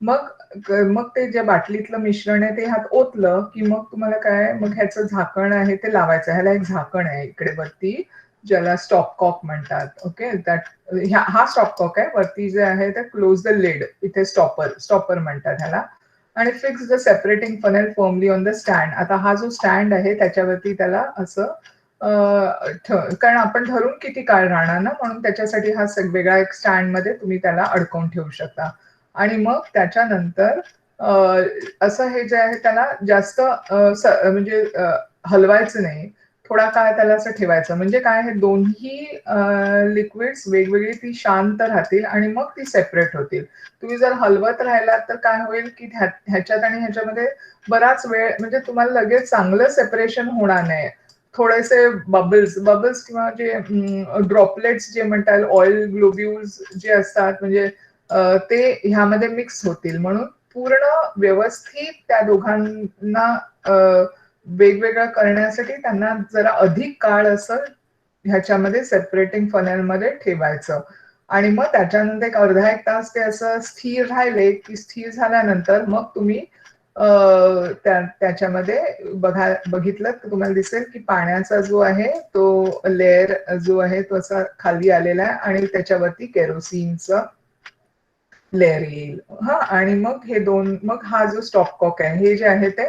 मग ते जे बाटलीतलं मिश्रण आहे ते ह्यात ओतलं की मग तुम्हाला काय, मग ह्याचं झाकण आहे ते लावायचं. ह्याला एक झाकण आहे इकडे वरती, ज्याला स्टॉप कॉक म्हणतात. ओके, हा स्टॉप कॉक आहे. वरती जे आहे ते क्लोज द लिड, इथे स्टॉपर म्हणतात ह्याला. आणि fix the separating funnel firmly on the stand. आता हा जो स्टँड आहे त्याच्यावरती त्याला असं कारण आपण धरून किती काळ राहणार ना, म्हणून त्याच्यासाठी हा वेगळा एक स्टँड मध्ये तुम्ही त्याला अडकवून ठेवू शकता. आणि मग त्याच्यानंतर असं हे जे आहे त्याला जास्त म्हणजे हलवायचं नाही, थोडा काळ त्याला असं ठेवायचं. म्हणजे काय, हे दोन्ही लिक्विड्स वेगवेगळी ती शांत राहतील आणि मग ती सेपरेट होतील. तुम्ही जर हलवत राहिलात तर काय होईल की ह्याच्यात आणि ह्याच्यामध्ये बराच वेळ, म्हणजे तुम्हाला लगेच चांगलं सेपरेशन होणार नाही. थोडेसे बबल्स किंवा जे ड्रॉपलेट्स जे म्हणतात, ऑइल ग्लोब्युल्स जे असतात, म्हणजे ते ह्यामध्ये मिक्स होतील. म्हणून पूर्ण व्यवस्थित त्या दोघांना वेगवेगळं करण्यासाठी त्यांना जरा अधिक काळ असं ह्याच्यामध्ये सेपरेटिंग फनेलमध्ये ठेवायचं. आणि मग त्याच्यानंतर एक अर्धा एक तास ते असं स्थिर राहिले की स्थिर झाल्यानंतर मग तुम्ही त्याच्यामध्ये बघितलं तर तुम्हाला दिसेल की पाण्याचा जो आहे तो लेअर जो आहे तो असा खाली आलेला आहे, आणि त्याच्यावरती केरोसिनचा लेअर येईल. आणि मग हे मग हा जो स्टॉप कॉक आहे हे जे आहे ते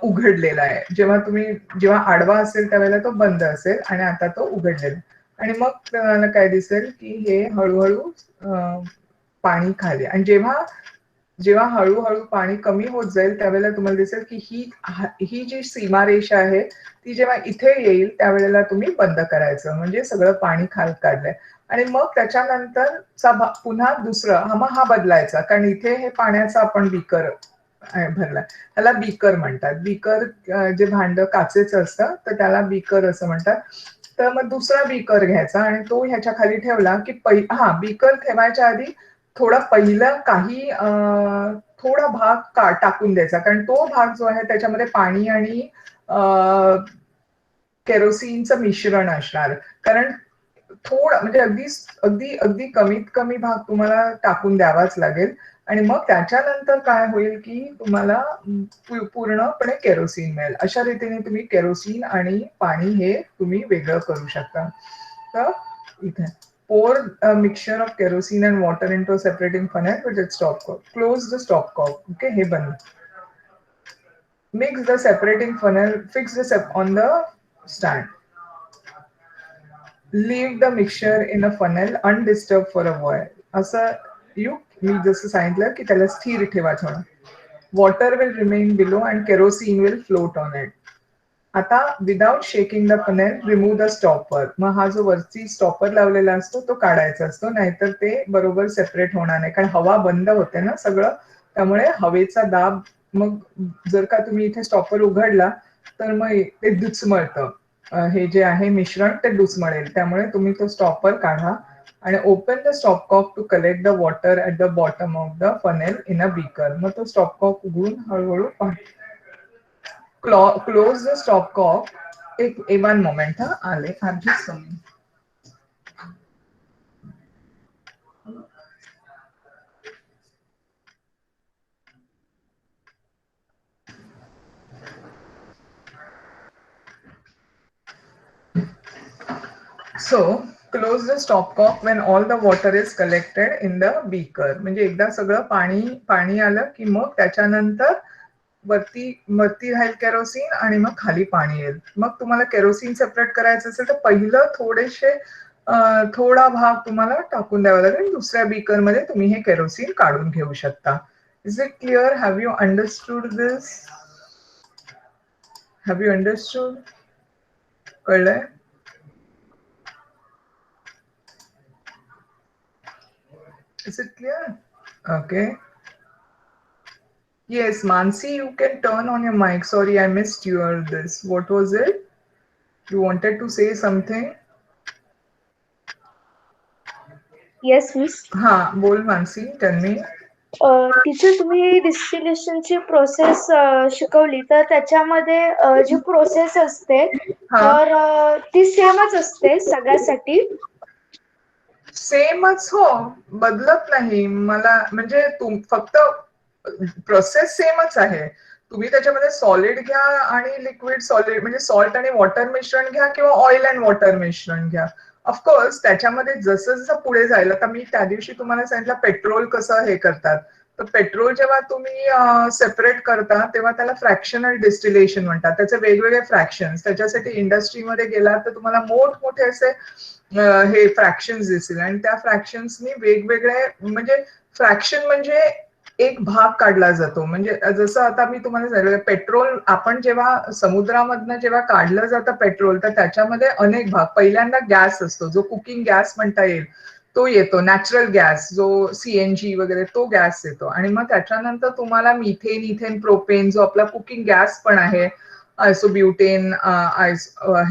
उघडलेला आहे. जेव्हा आडवा असेल त्यावेळेला तो बंद असेल, आणि आता तो उघडलेला आहे. आणि मग तुम्हाला काय दिसेल की हे हळूहळू पाणी खाली, आणि जेव्हा जेव्हा हळूहळू पाणी कमी होत जाईल त्यावेळेला तुम्हाला दिसेल की ही जी सीमारेषा आहे ती जेव्हा इथे येईल त्यावेळेला तुम्ही बंद करायचं, म्हणजे सगळं पाणी खाली काढलंय. आणि मग त्याच्यानंतरचा पुन्हा दुसरं मग हा बदलायचा, कारण इथे हे पाण्याचं आपण बीकर भरलाय, त्याला बीकर म्हणतात. बीकर जे भांड काचेचं असतं तर त्याला बीकर असं म्हणतात. तर मग दुसरा बीकर घ्यायचा आणि तो ह्याच्या खाली ठेवला की बीकर ठेवायच्या आधी थोडा पहिला थोडा भाग टाकून द्यायचा, कारण तो भाग जो आहे त्याच्यामध्ये पाणी आणि केरोसिनचं मिश्रण असणार. कारण थोडं म्हणजे अगदी अगदी अगदी कमीत कमी भाग तुम्हाला टाकून द्यावाच लागेल. आणि मग त्याच्यानंतर काय होईल की तुम्हाला पूर्णपणे केरोसिन मिळेल. अशा रीतीने तुम्ही केरोसिन आणि पाणी हे तुम्ही वेगळं करू शकता. तर इथे pour a mixture of kerosene and water into a separating funnel with its top cock. Close the stop cock. Okay, हे बंद. Mix the separating funnel, fix the on the stand. Leave the mixture in a funnel undisturbed for a while. असं मी जसं सांगितलं की त्याला स्थिर ठेवायचं. Water will remain below and kerosene will float on it. आता without shaking the funnel remove the stopper. मग हा जो वरती स्टॉपर लावलेला असतो तो काढायचा असतो, नाहीतर ते बरोबर सेपरेट होणार नाही, कारण हवा बंद होते ना सगळं, त्यामुळे हवेचा दाब मग जर का तुम्ही इथे स्टॉपर उघडला तर मग ते दुचमळतं. हे जे आहे मिश्रण ते दुचमळेल, त्यामुळे तुम्ही तो स्टॉपर काढा आणि open the stop cock to collect the water at the bottom of the funnel in a beaker. मग तो स्टॉप कॉक उघडून हळूहळू close the stopcock. One moment, Ale, I'm just coming. So, close the stopcock when all the water is collected in the beaker. म्हणजे एकदा सगळं पाणी आलं की मग त्याच्यानंतर वरती राहील केरोसिन आणि मग खाली पाणी येईल. मग तुम्हाला केरोसिन सेपरेट करायचं असेल तर पहिलं थोडा भाग तुम्हाला टाकून द्यावा लागेल. दुसऱ्या बीकर मध्ये तुम्ही हे केरोसिन काढून घेऊ शकता. Is it clear? Have you understood this? Have you understood? कळलंय? Is it clear? Okay. Yes, Mansi, you can turn on your mic. Sorry, I missed this. What was it? You wanted to say something? Yes, miss. बोल Mansi, tell me. Teacher तुम्ही डिस्टिलेशनची process शिकवली तर त्याच्यामध्ये जी process असते तर ती सेमच असते सगळ्यासाठी? सेमच हो, बदलत नाही. मला म्हणजे फक्त प्रोसेस सेमच आहे. तुम्ही त्याच्यामध्ये सॉलिड घ्या आणि लिक्विड सॉलिड म्हणजे सॉल्ट आणि वॉटर मिश्रण घ्या किंवा ऑइल अँड वॉटर मिश्रण घ्या. ऑफकोर्स त्याच्यामध्ये जसं जसं पुढे जाईल, आता मी त्या दिवशी तुम्हाला सांगितलं पेट्रोल कसं हे करतात, तर पेट्रोल जेव्हा तुम्ही सेपरेट करता तेव्हा त्याला फ्रॅक्शनल डिस्टिलेशन म्हणतात. त्याचे वेगवेगळे फ्रॅक्शन्स, त्याच्यासाठी इंडस्ट्रीमध्ये गेला तर तुम्हाला मोठमोठे असे हे फ्रॅक्शन्स दिसतील आणि त्या फ्रॅक्शन्सनी वेगवेगळे म्हणजे फ्रॅक्शन म्हणजे एक भाग काढला जातो. म्हणजे जसं आता मी तुम्हाला सांगितलं पेट्रोल आपण जेव्हा समुद्रामधनं जेव्हा काढलं जातं पेट्रोल तर त्याच्यामध्ये अनेक भाग. पहिल्यांदा गॅस असतो जो कुकिंग गॅस म्हणता येईल तो येतो, नॅचरल गॅस जो सीएनजी वगैरे तो गॅस येतो आणि मग त्याच्यानंतर तुम्हाला मिथेन, इथेन, प्रोपेन जो आपला कुकिंग गॅस पण आहे, आयसोब्युटेन,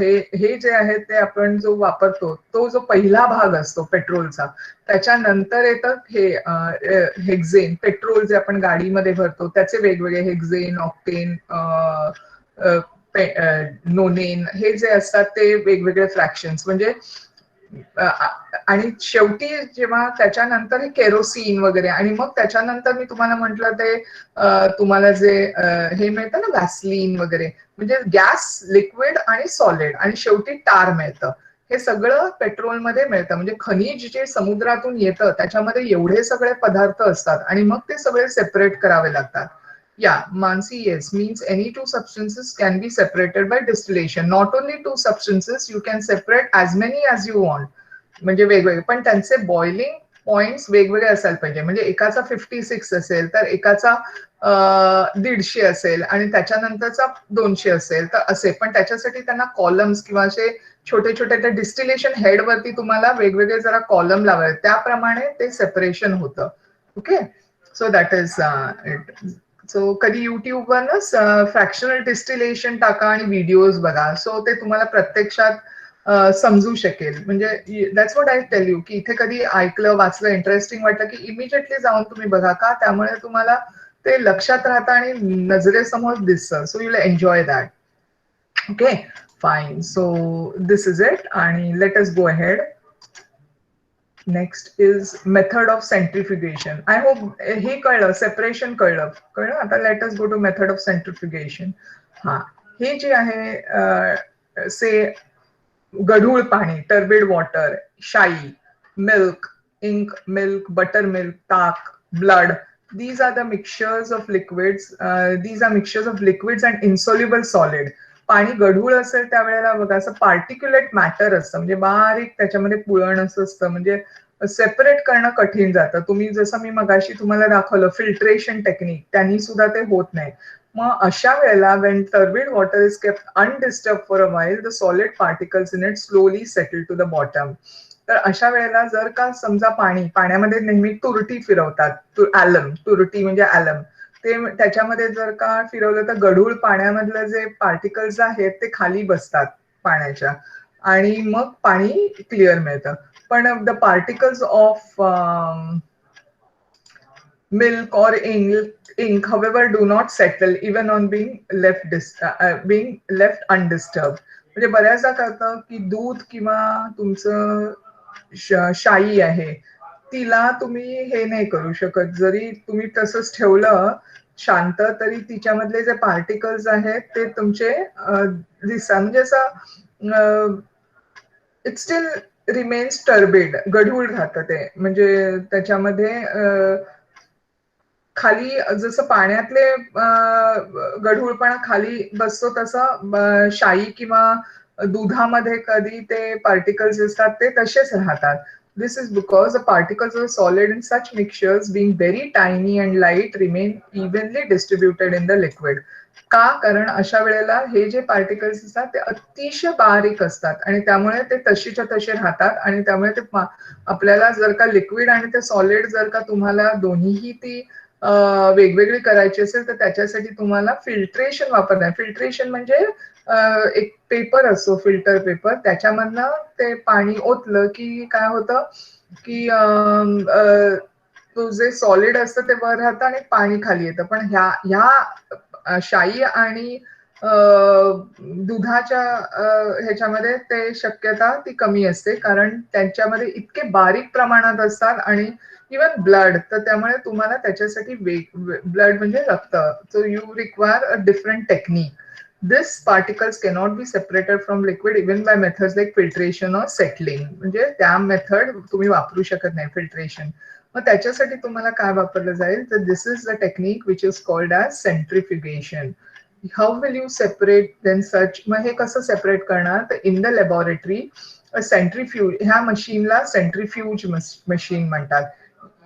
हे जे आहे ते आपण जो वापरतो तो जो पहिला भाग असतो पेट्रोलचा. त्याच्यानंतर येतं हे हेक्झेन, पेट्रोल जे आपण गाडीमध्ये भरतो त्याचे वेगवेगळे हेक्झेन, ऑक्टेन, नोनेन हे जे असतात ते वेगवेगळे फ्रॅक्शन्स. म्हणजे आणि शेवटी जेव्हा त्याच्यानंतर हे केरोसिन वगैरे आणि मग त्याच्यानंतर मी तुम्हाला म्हटलं ते तुम्हाला जे हे मिळतं ना वॅसलीन वगैरे, म्हणजे गॅस, लिक्विड आणि सॉलिड आणि शेवटी टार मिळतं. हे सगळं पेट्रोलमध्ये मिळतं. म्हणजे खनिज जे समुद्रातून येतं त्याच्यामध्ये एवढे सगळे पदार्थ असतात आणि मग ते सगळे सेपरेट करावे लागतात. Yeah, Mansi, yes, means any two substances can be separated by distillation. Not only two substances, you can separate as many as you want. म्हणजे वेगवेगळे, पण त्यांचे बॉइलिंग पॉइंट्स वेगवेगळे असायला पाहिजे. म्हणजे एकाचा 56 असेल तर एकाचा 150 असेल आणि त्याच्यानंतरचा 200 असेल तर असे. पण त्याच्यासाठी त्यांना कॉलम्स किंवा असे छोटे छोटे त्या डिस्टिलेशन हेड वरती तुम्हाला वेगवेगळे जरा कॉलम लावायचे, त्याप्रमाणे ते सेपरेशन होतं. Okay, so that is it. So कधी युट्यूबवर ना फ्रॅक्शनल डिस्टिलेशन टाका आणि व्हिडिओज बघा, सो ते तुम्हाला प्रत्यक्षात समजू शकेल. म्हणजे that's what I tell you, की इथे कधी ऐकलं वाचलं इंटरेस्टिंग वाटलं की इमिजिएटली जाऊन तुम्ही बघा, का त्यामुळे तुम्हाला ते लक्षात राहतं आणि नजरेसमोर दिसतं. So you will enjoy that. Okay, fine. So this is it आणि let us go ahead. Next is method of centrifugation. I hope हे कळलं, सेपरेशन कळलं. आता let us go to method of centrifugation. हा, हे जे आहे से गढूळ पाणी, टर्बिड वॉटर, शाई, मिल्क, इंक, मिल्क, बटरमिल्क, ताक, blood. These are the mixtures of liquids. These are mixtures of liquids and insoluble solid. पाणी गढूळ असेल त्यावेळेला बघा असं पार्टिक्युलेट मॅटर असतं, म्हणजे बारीक त्याच्यामध्ये पुळण असं असतं, म्हणजे सेपरेट करणं कठीण जातं. तुम्ही जसं मी मगाशी तुम्हाला दाखवलं फिल्ट्रेशन टेक्निक, त्यांनी सुद्धा ते होत नाही. मग अशा वेळेला when turbid water is kept undisturbed for a while, the solid particles in it slowly settle to the bottom. तर अशा वेळेला जर का समजा पाण्यामध्ये नेहमी तुरटी फिरवतात, ॲलम, तुरटी म्हणजे ॲलम, ते त्याच्यामध्ये जर का फिरवलं तर गढूळ पाण्यामधलं जे पार्टिकल्स आहेत ते खाली बसतात पाण्याच्या आणि मग पाणी क्लिअर मिळतं. पण the particles of milk or ink, however, do not settle even on being left undisturbed. म्हणजे बऱ्याचदा करतं की दूध किंवा तुमचं शाई आहे, तिला तुम्ही हे नाही करू शकत. जरी तुम्ही तसंच ठेवलं शांत, तरी तिच्यामधले जे पार्टिकल्स आहेत ते तुमचे म्हणजे असं इट स्टील रिमेन्स टर्बिड, गढूळ राहतं ते. म्हणजे त्याच्यामध्ये खाली जसं पाण्यातले गढूळपणा खाली बसतो तसं शाई किंवा दुधामध्ये कधी ते पार्टिकल्स असतात ते तसेच राहतात. This is because the particles of solid in such mixtures, being very tiny and light, remain evenly distributed in the liquid. का? कारण अशा वेळेला हे जे पार्टिकल्स असतात ते अतिशय बारीक असतात आणि त्यामुळे ते तशीच्या तसे राहतात आणि त्यामुळे ते आपल्याला जर का लिक्विड आणि ते सॉलिड जर का तुम्हाला दोन्हीही ती वेगवेगळी करायची असेल तर त्याच्यासाठी तुम्हाला फिल्ट्रेशन वापरणार. फिल्ट्रेशन म्हणजे एक पेपर असतो, फिल्टर पेपर, त्याच्यामधनं ते पाणी ओतलं की काय होतं की तो जे सॉलिड असतं ते वर राहतं आणि पाणी खाली येतं. पण ह्या शाई आणि दुधाच्या ह्याच्यामध्ये ते शक्यता ती कमी असते, कारण त्यांच्यामध्ये इतके बारीक प्रमाणात असतात आणि इवन ब्लड, तर त्यामुळे तुम्हाला त्याच्यासाठी ब्लड म्हणजे रक्त, so you require a different technique. This particles cannot be separated from liquid even by methods like filtration or settling. म्हणजे त्या मेथड तुम्ही वापरू शकत नाही, फिल्ट्रेशन. मग त्याच्यासाठी तुम्हाला काय वापरलं जाईल, तर this is the technique which is called as centrifugation. How will you separate then such? मग हे कसं सेपरेट करणार, तर इन द लॅबोरेटरी सेंट्रिफ्यूज, ह्या मशीनला सेंट्रिफ्यूज मशीन म्हणतात.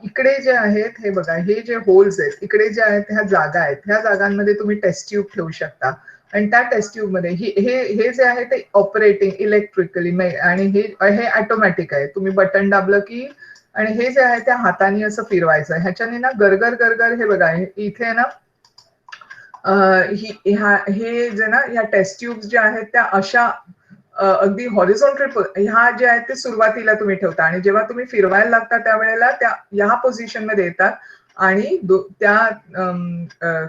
इकडे जे आहेत हे बघा, हे जे होल्स आहेत इकडे जे आहेत ह्या जागा आहेत, ह्या जागांमध्ये तुम्ही टेस्ट ट्यूब ठेवू शकता आणि त्या टेस्ट ट्यूब मध्ये हे जे आहे ते ऑपरेटिंग इलेक्ट्रिकली आणि हे ऑटोमॅटिक आहे. तुम्ही बटन दाबलं की, आणि हे जे आहे त्या हाताने असं फिरवायचं. ह्याच्याने ना गरगर गरगर, हे बघा इथे ना हे जे ना ह्या टेस्ट ट्यूब्स ज्या आहेत त्या अशा अगदी हॉरिझॉन्टल ह्या जे आहेत ते सुरुवातीला तुम्ही ठेवता आणि जेव्हा तुम्ही फिरवायला लागता त्यावेळेला त्या ह्या पोझिशन मध्ये येतात आणि त्या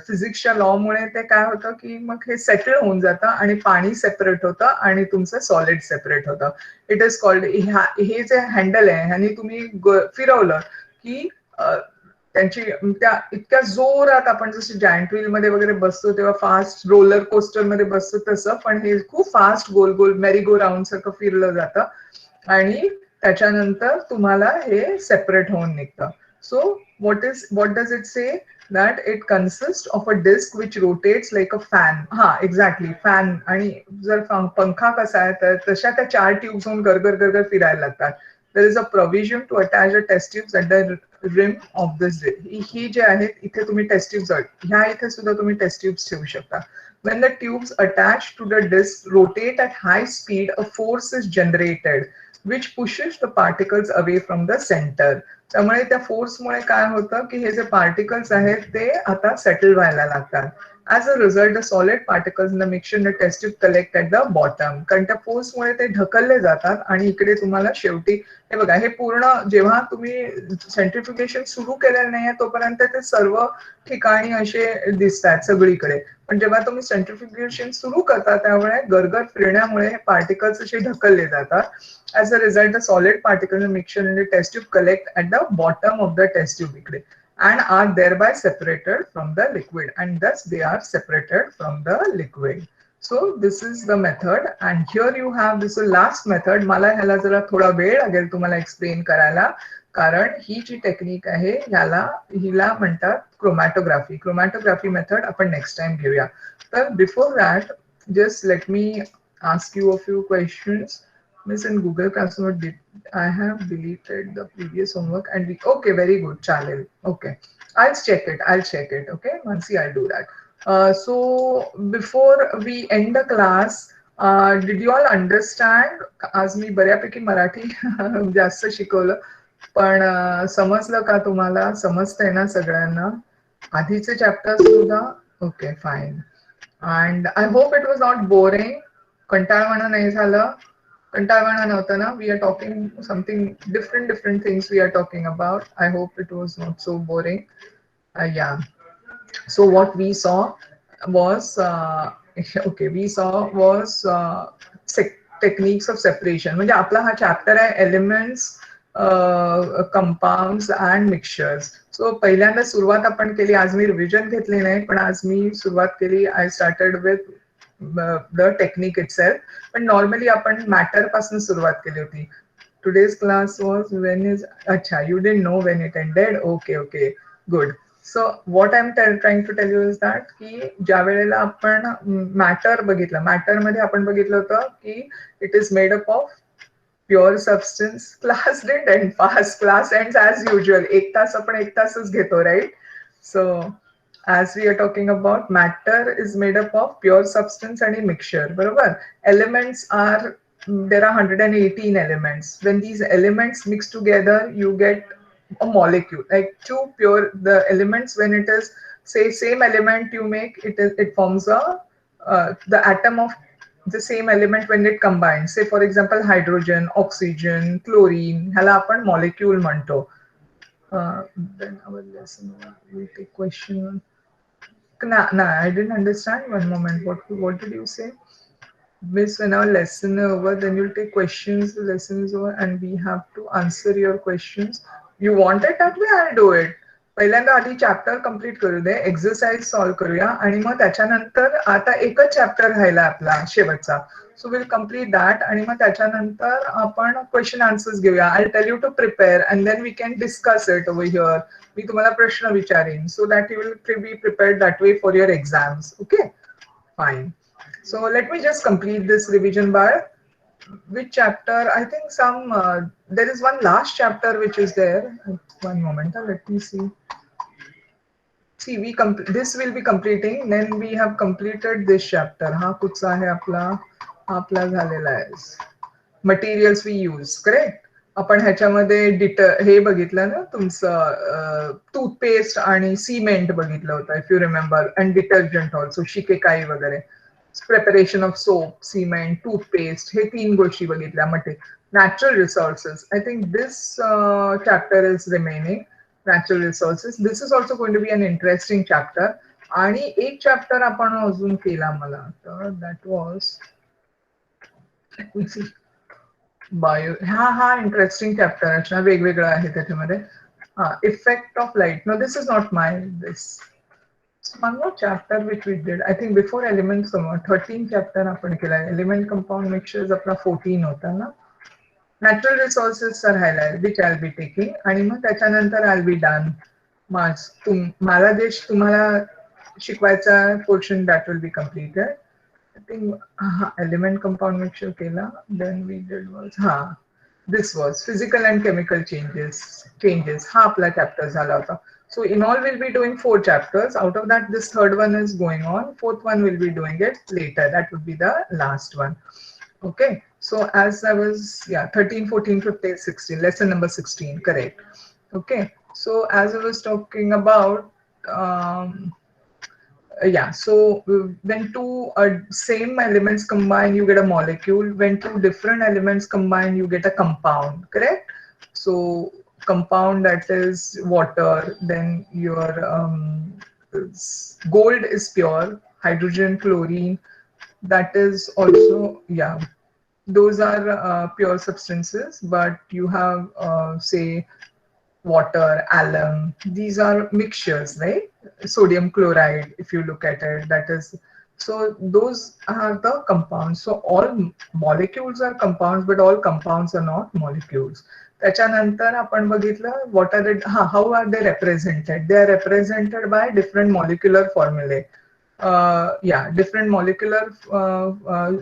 फिजिक्सच्या लॉमुळे ते काय होतं की मग हे सेटल होऊन जातं आणि पाणी सेपरेट होतं आणि तुमचं सॉलिड सेपरेट होतं. इट इज कॉल्ड, हे जे हँडल आहे ह्यानी तुम्ही फिरवलं की त्यांची त्या इतक्या जोरात, आपण जसं जायंट व्हील मध्ये वगैरे बसतो तेव्हा फास्ट रोलर कोस्टर मध्ये बसतो तसं, पण हे खूप फास्ट गोल गोल मेरी गो राऊंड सारखं फिरलं जातं आणि त्याच्यानंतर तुम्हाला हे सेपरेट होऊन निघतं. सो what does it say? That it consists of a disc which rotates like a fan. हा, एक्झॅक्टली, फॅन. आणि जर पंखा कसा आहे तर तशा त्या 4 ट्यूब्स होऊन गरगर गरगर फिरायला लागतात. there is a provision to attach the test tubes at the rim of this disc. ही जे आहेत इथे तुम्ही test tubes ह्या इथे सुद्धा तुम्ही test tubes ठेवू शकता. When the tubes attached to the disc rotate at high speed, a force is generated which pushes the particles away from the center. त्यामुळे त्या फोर्समुळे काय होतं की हे जे पार्टिकल्स आहेत ते आता सेटल व्हायला लागतात. As a result, the solid particles in the mixture in the test tube collect at the bottom. कारण त्या फोर्समुळे ते ढकलले जातात आणि इकडे तुम्हाला शेवटी हे बघा हे पूर्ण जेव्हा तुम्ही सेंट्रिफ्युगेशन सुरू केलेलं नाहीये तोपर्यंत ते सर्व ठिकाणी असे दिसतात सगळीकडे. पण जेव्हा तुम्ही सेंट्रिफ्युगेशन सुरू करता त्यामुळे गरगर फिरण्यामुळे हे पार्टिकल्स असे ढकलले जातात. As a result, the solid particles in the mixture in the test tube collect at the bottom of the test tube इकडे and are thereby separated from the liquid, and thus they are separated from the liquid. So this is the method, and here you have this last method. मला ह्याला जरा थोडा वेळ लागेल तुम्हाला explain करायला कारण ही जी टेक्निक आहे हिला म्हणतात क्रोमॅटोग्राफी. क्रोमॅटोग्राफी मेथड आपण नेक्स्ट टाइम घेऊया. तर before that just let me ask you a few questions. Miss, in Google Classroom, I have deleted the previous homework and okay, very good, Chalil. Okay, I'll check it. Okay, Mansi, I'll do that. So before we end the class, did you all understand? आज मी बऱ्यापैकी मराठी जास्त शिकवलं पण समजलं का तुम्हाला? समजतंय ना सगळ्यांना? आधीचे चॅप्टर सुद्धा? Okay, fine. And I hope it was not boring. कंटाळवाणं नाही झालं. कंटाळवाणं नव्हतं ना? We are talking something different things we are talking about. I hope it was not so boring. Yeah. So what we saw was techniques of separation. म्हणजे आपला हा chapter आहे elements, compounds and mixtures. सो पहिल्यांदा सुरुवात आपण केली. आज मी revision घेतली नाही पण आज मी सुरुवात केली. I started with the technique itself, but normally आपण matter पासून सुरुवात केली होती. Today's class was अच्छा, you didn't know when it ended. Okay, good. So what I'm trying to tell you is that की ज्या वेळेला आपण matter बघितलं, matter मध्ये आपण बघितलं होतं की it is made up of pure substance. Class didn't end fast. Class ends as usual. एक तास आपण एक तासच घेतो, right? So as we are talking about, matter is made up of pure substance and a mixture. Barabar? Elements are, there are 118 elements. When these elements mix together, you get a molecule. Like the elements, when it is, say, same element you make, it forms the atom of the same element when it combines. Say, for example, hydrogen, oxygen, chlorine, ह्याला आपण molecule म्हणतो. Then our lesson will take question. No, I didn't understand. One moment. What did you say? Miss, when our lesson is over, then you'll take questions. The lesson is over, and we have to answer your questions. You want it that way? I'll do it. पहिल्यांदा आधी chapter complete करू दे, exercise solve करूया आणि मग त्याच्यानंतर आता एकच chapter राहिला आपला शेवटचा. सो विल कम्प्लीट दॅट आणि मग त्याच्यानंतर आपण क्वेश्चन आन्सर्स घेऊया. I tell you to prepare and then we can discuss it over here. मी तुम्हाला प्रश्न विचारेन so that you will be prepared that way for your exams. Okay, fine. So let me just complete this revision bar. Which chapter? I think there is one last chapter which is there. One moment, let me see. See, this will be completing. Then we have completed this chapter. Ha, kuchsa hai apla झालेला आहे. Materials we use, correct? आपण ह्याच्यामध्ये हे बघितलं ना तुमचं toothpaste आणि cement बघितलं होतं if you remember, and detergent also, shikakai वगैरे. Preparation of soap, cement, toothpaste, हे तीन गोष्टी बघितल्या. Natural resources. I think this chapter is remaining. Natural resources. This is also going to be an interesting chapter. आणि एक chapter आपण अजून केला मला तर that was, let me see, bio. हा इंटरेस्टिंग चॅप्टर आहे, वेगवेगळं आहे त्याच्यामध्ये. Effect of light. No, this is not my this. One more chapter which we did, I think before elements 13 chapter आपण केला. Element compound mixtures आपला 14 होता ना. Natural resources are highlighted which I'll be taking आणि मग त्याच्यानंतर I'll be done. मला जे तुम्हाला शिकवायचा portion that will be completed. I think element compound mixture केला. Then we did was this was physical and chemical changes हा आपला chapter झाला होता. So in all we'll be doing 4 chapters. Out of that, this third one is going on. Fourth one will be doing it later. That would be the last one. Okay. So as I was, yeah, 13, 14, 15, 16, lesson number 16, correct. Okay. So as I was talking about, yeah, so when two same elements combine, you get a molecule. When two different elements combine, you get a compound, correct? So compound, that is water, then your gold is pure, hydrogen, chlorine, that is also, yeah, those are pure substances. But you have say water, alum, these are mixtures, right? Sodium chloride, if you look at it, that is, so those are the compounds. So all molecules are compounds, but all compounds are not molecules. त्याच्यानंतर आपण बघितलं what are the, how are they represented? They are represented by different molecular formulae. Yeah, different molecular,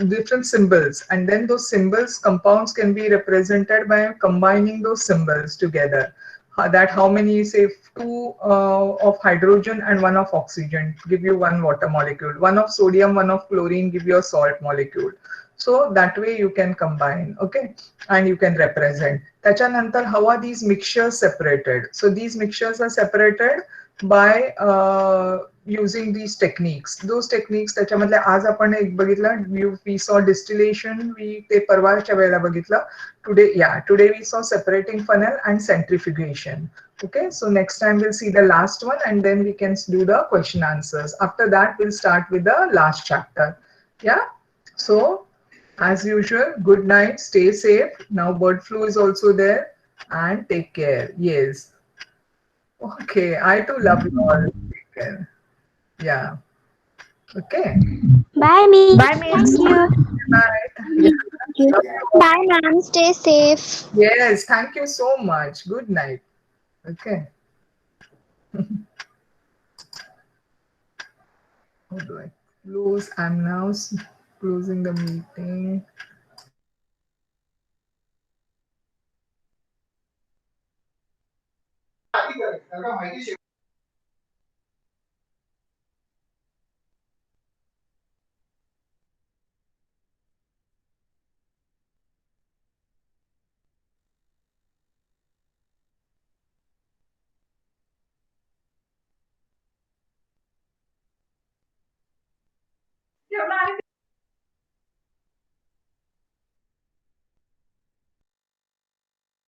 different symbols, and then those symbols, compounds can be represented by combining those symbols together. That how many, say, two of hydrogen and one of oxygen give you one water molecule, one of sodium, one of chlorine give you a salt molecule. So that way you can combine, okay, and you can represent. त्याच्यानंतर how are these mixtures separated? So these mixtures are separated by using these techniques. Those techniques त्याच्यामधले आज आपण एक बघितलं, we saw distillation, we ते परवाच्या वेळेला बघितलं. Today, yeah, today we saw separating funnel and centrifugation. Okay, so next time we'll see the last one and then we can do the question answers. After that, we'll start with the last chapter. Yeah, so as usual, good night, stay safe. Now bird flu is also there, and take care. Yes. Okay, I too love you all. Take care. Yeah. Okay. Bye, me. Bye, miss. Thank you. Bye. Yeah. Bye, ma'am. Stay safe. Yes, thank you so much. Good night. Okay. How do I close? I'm now closing the meeting.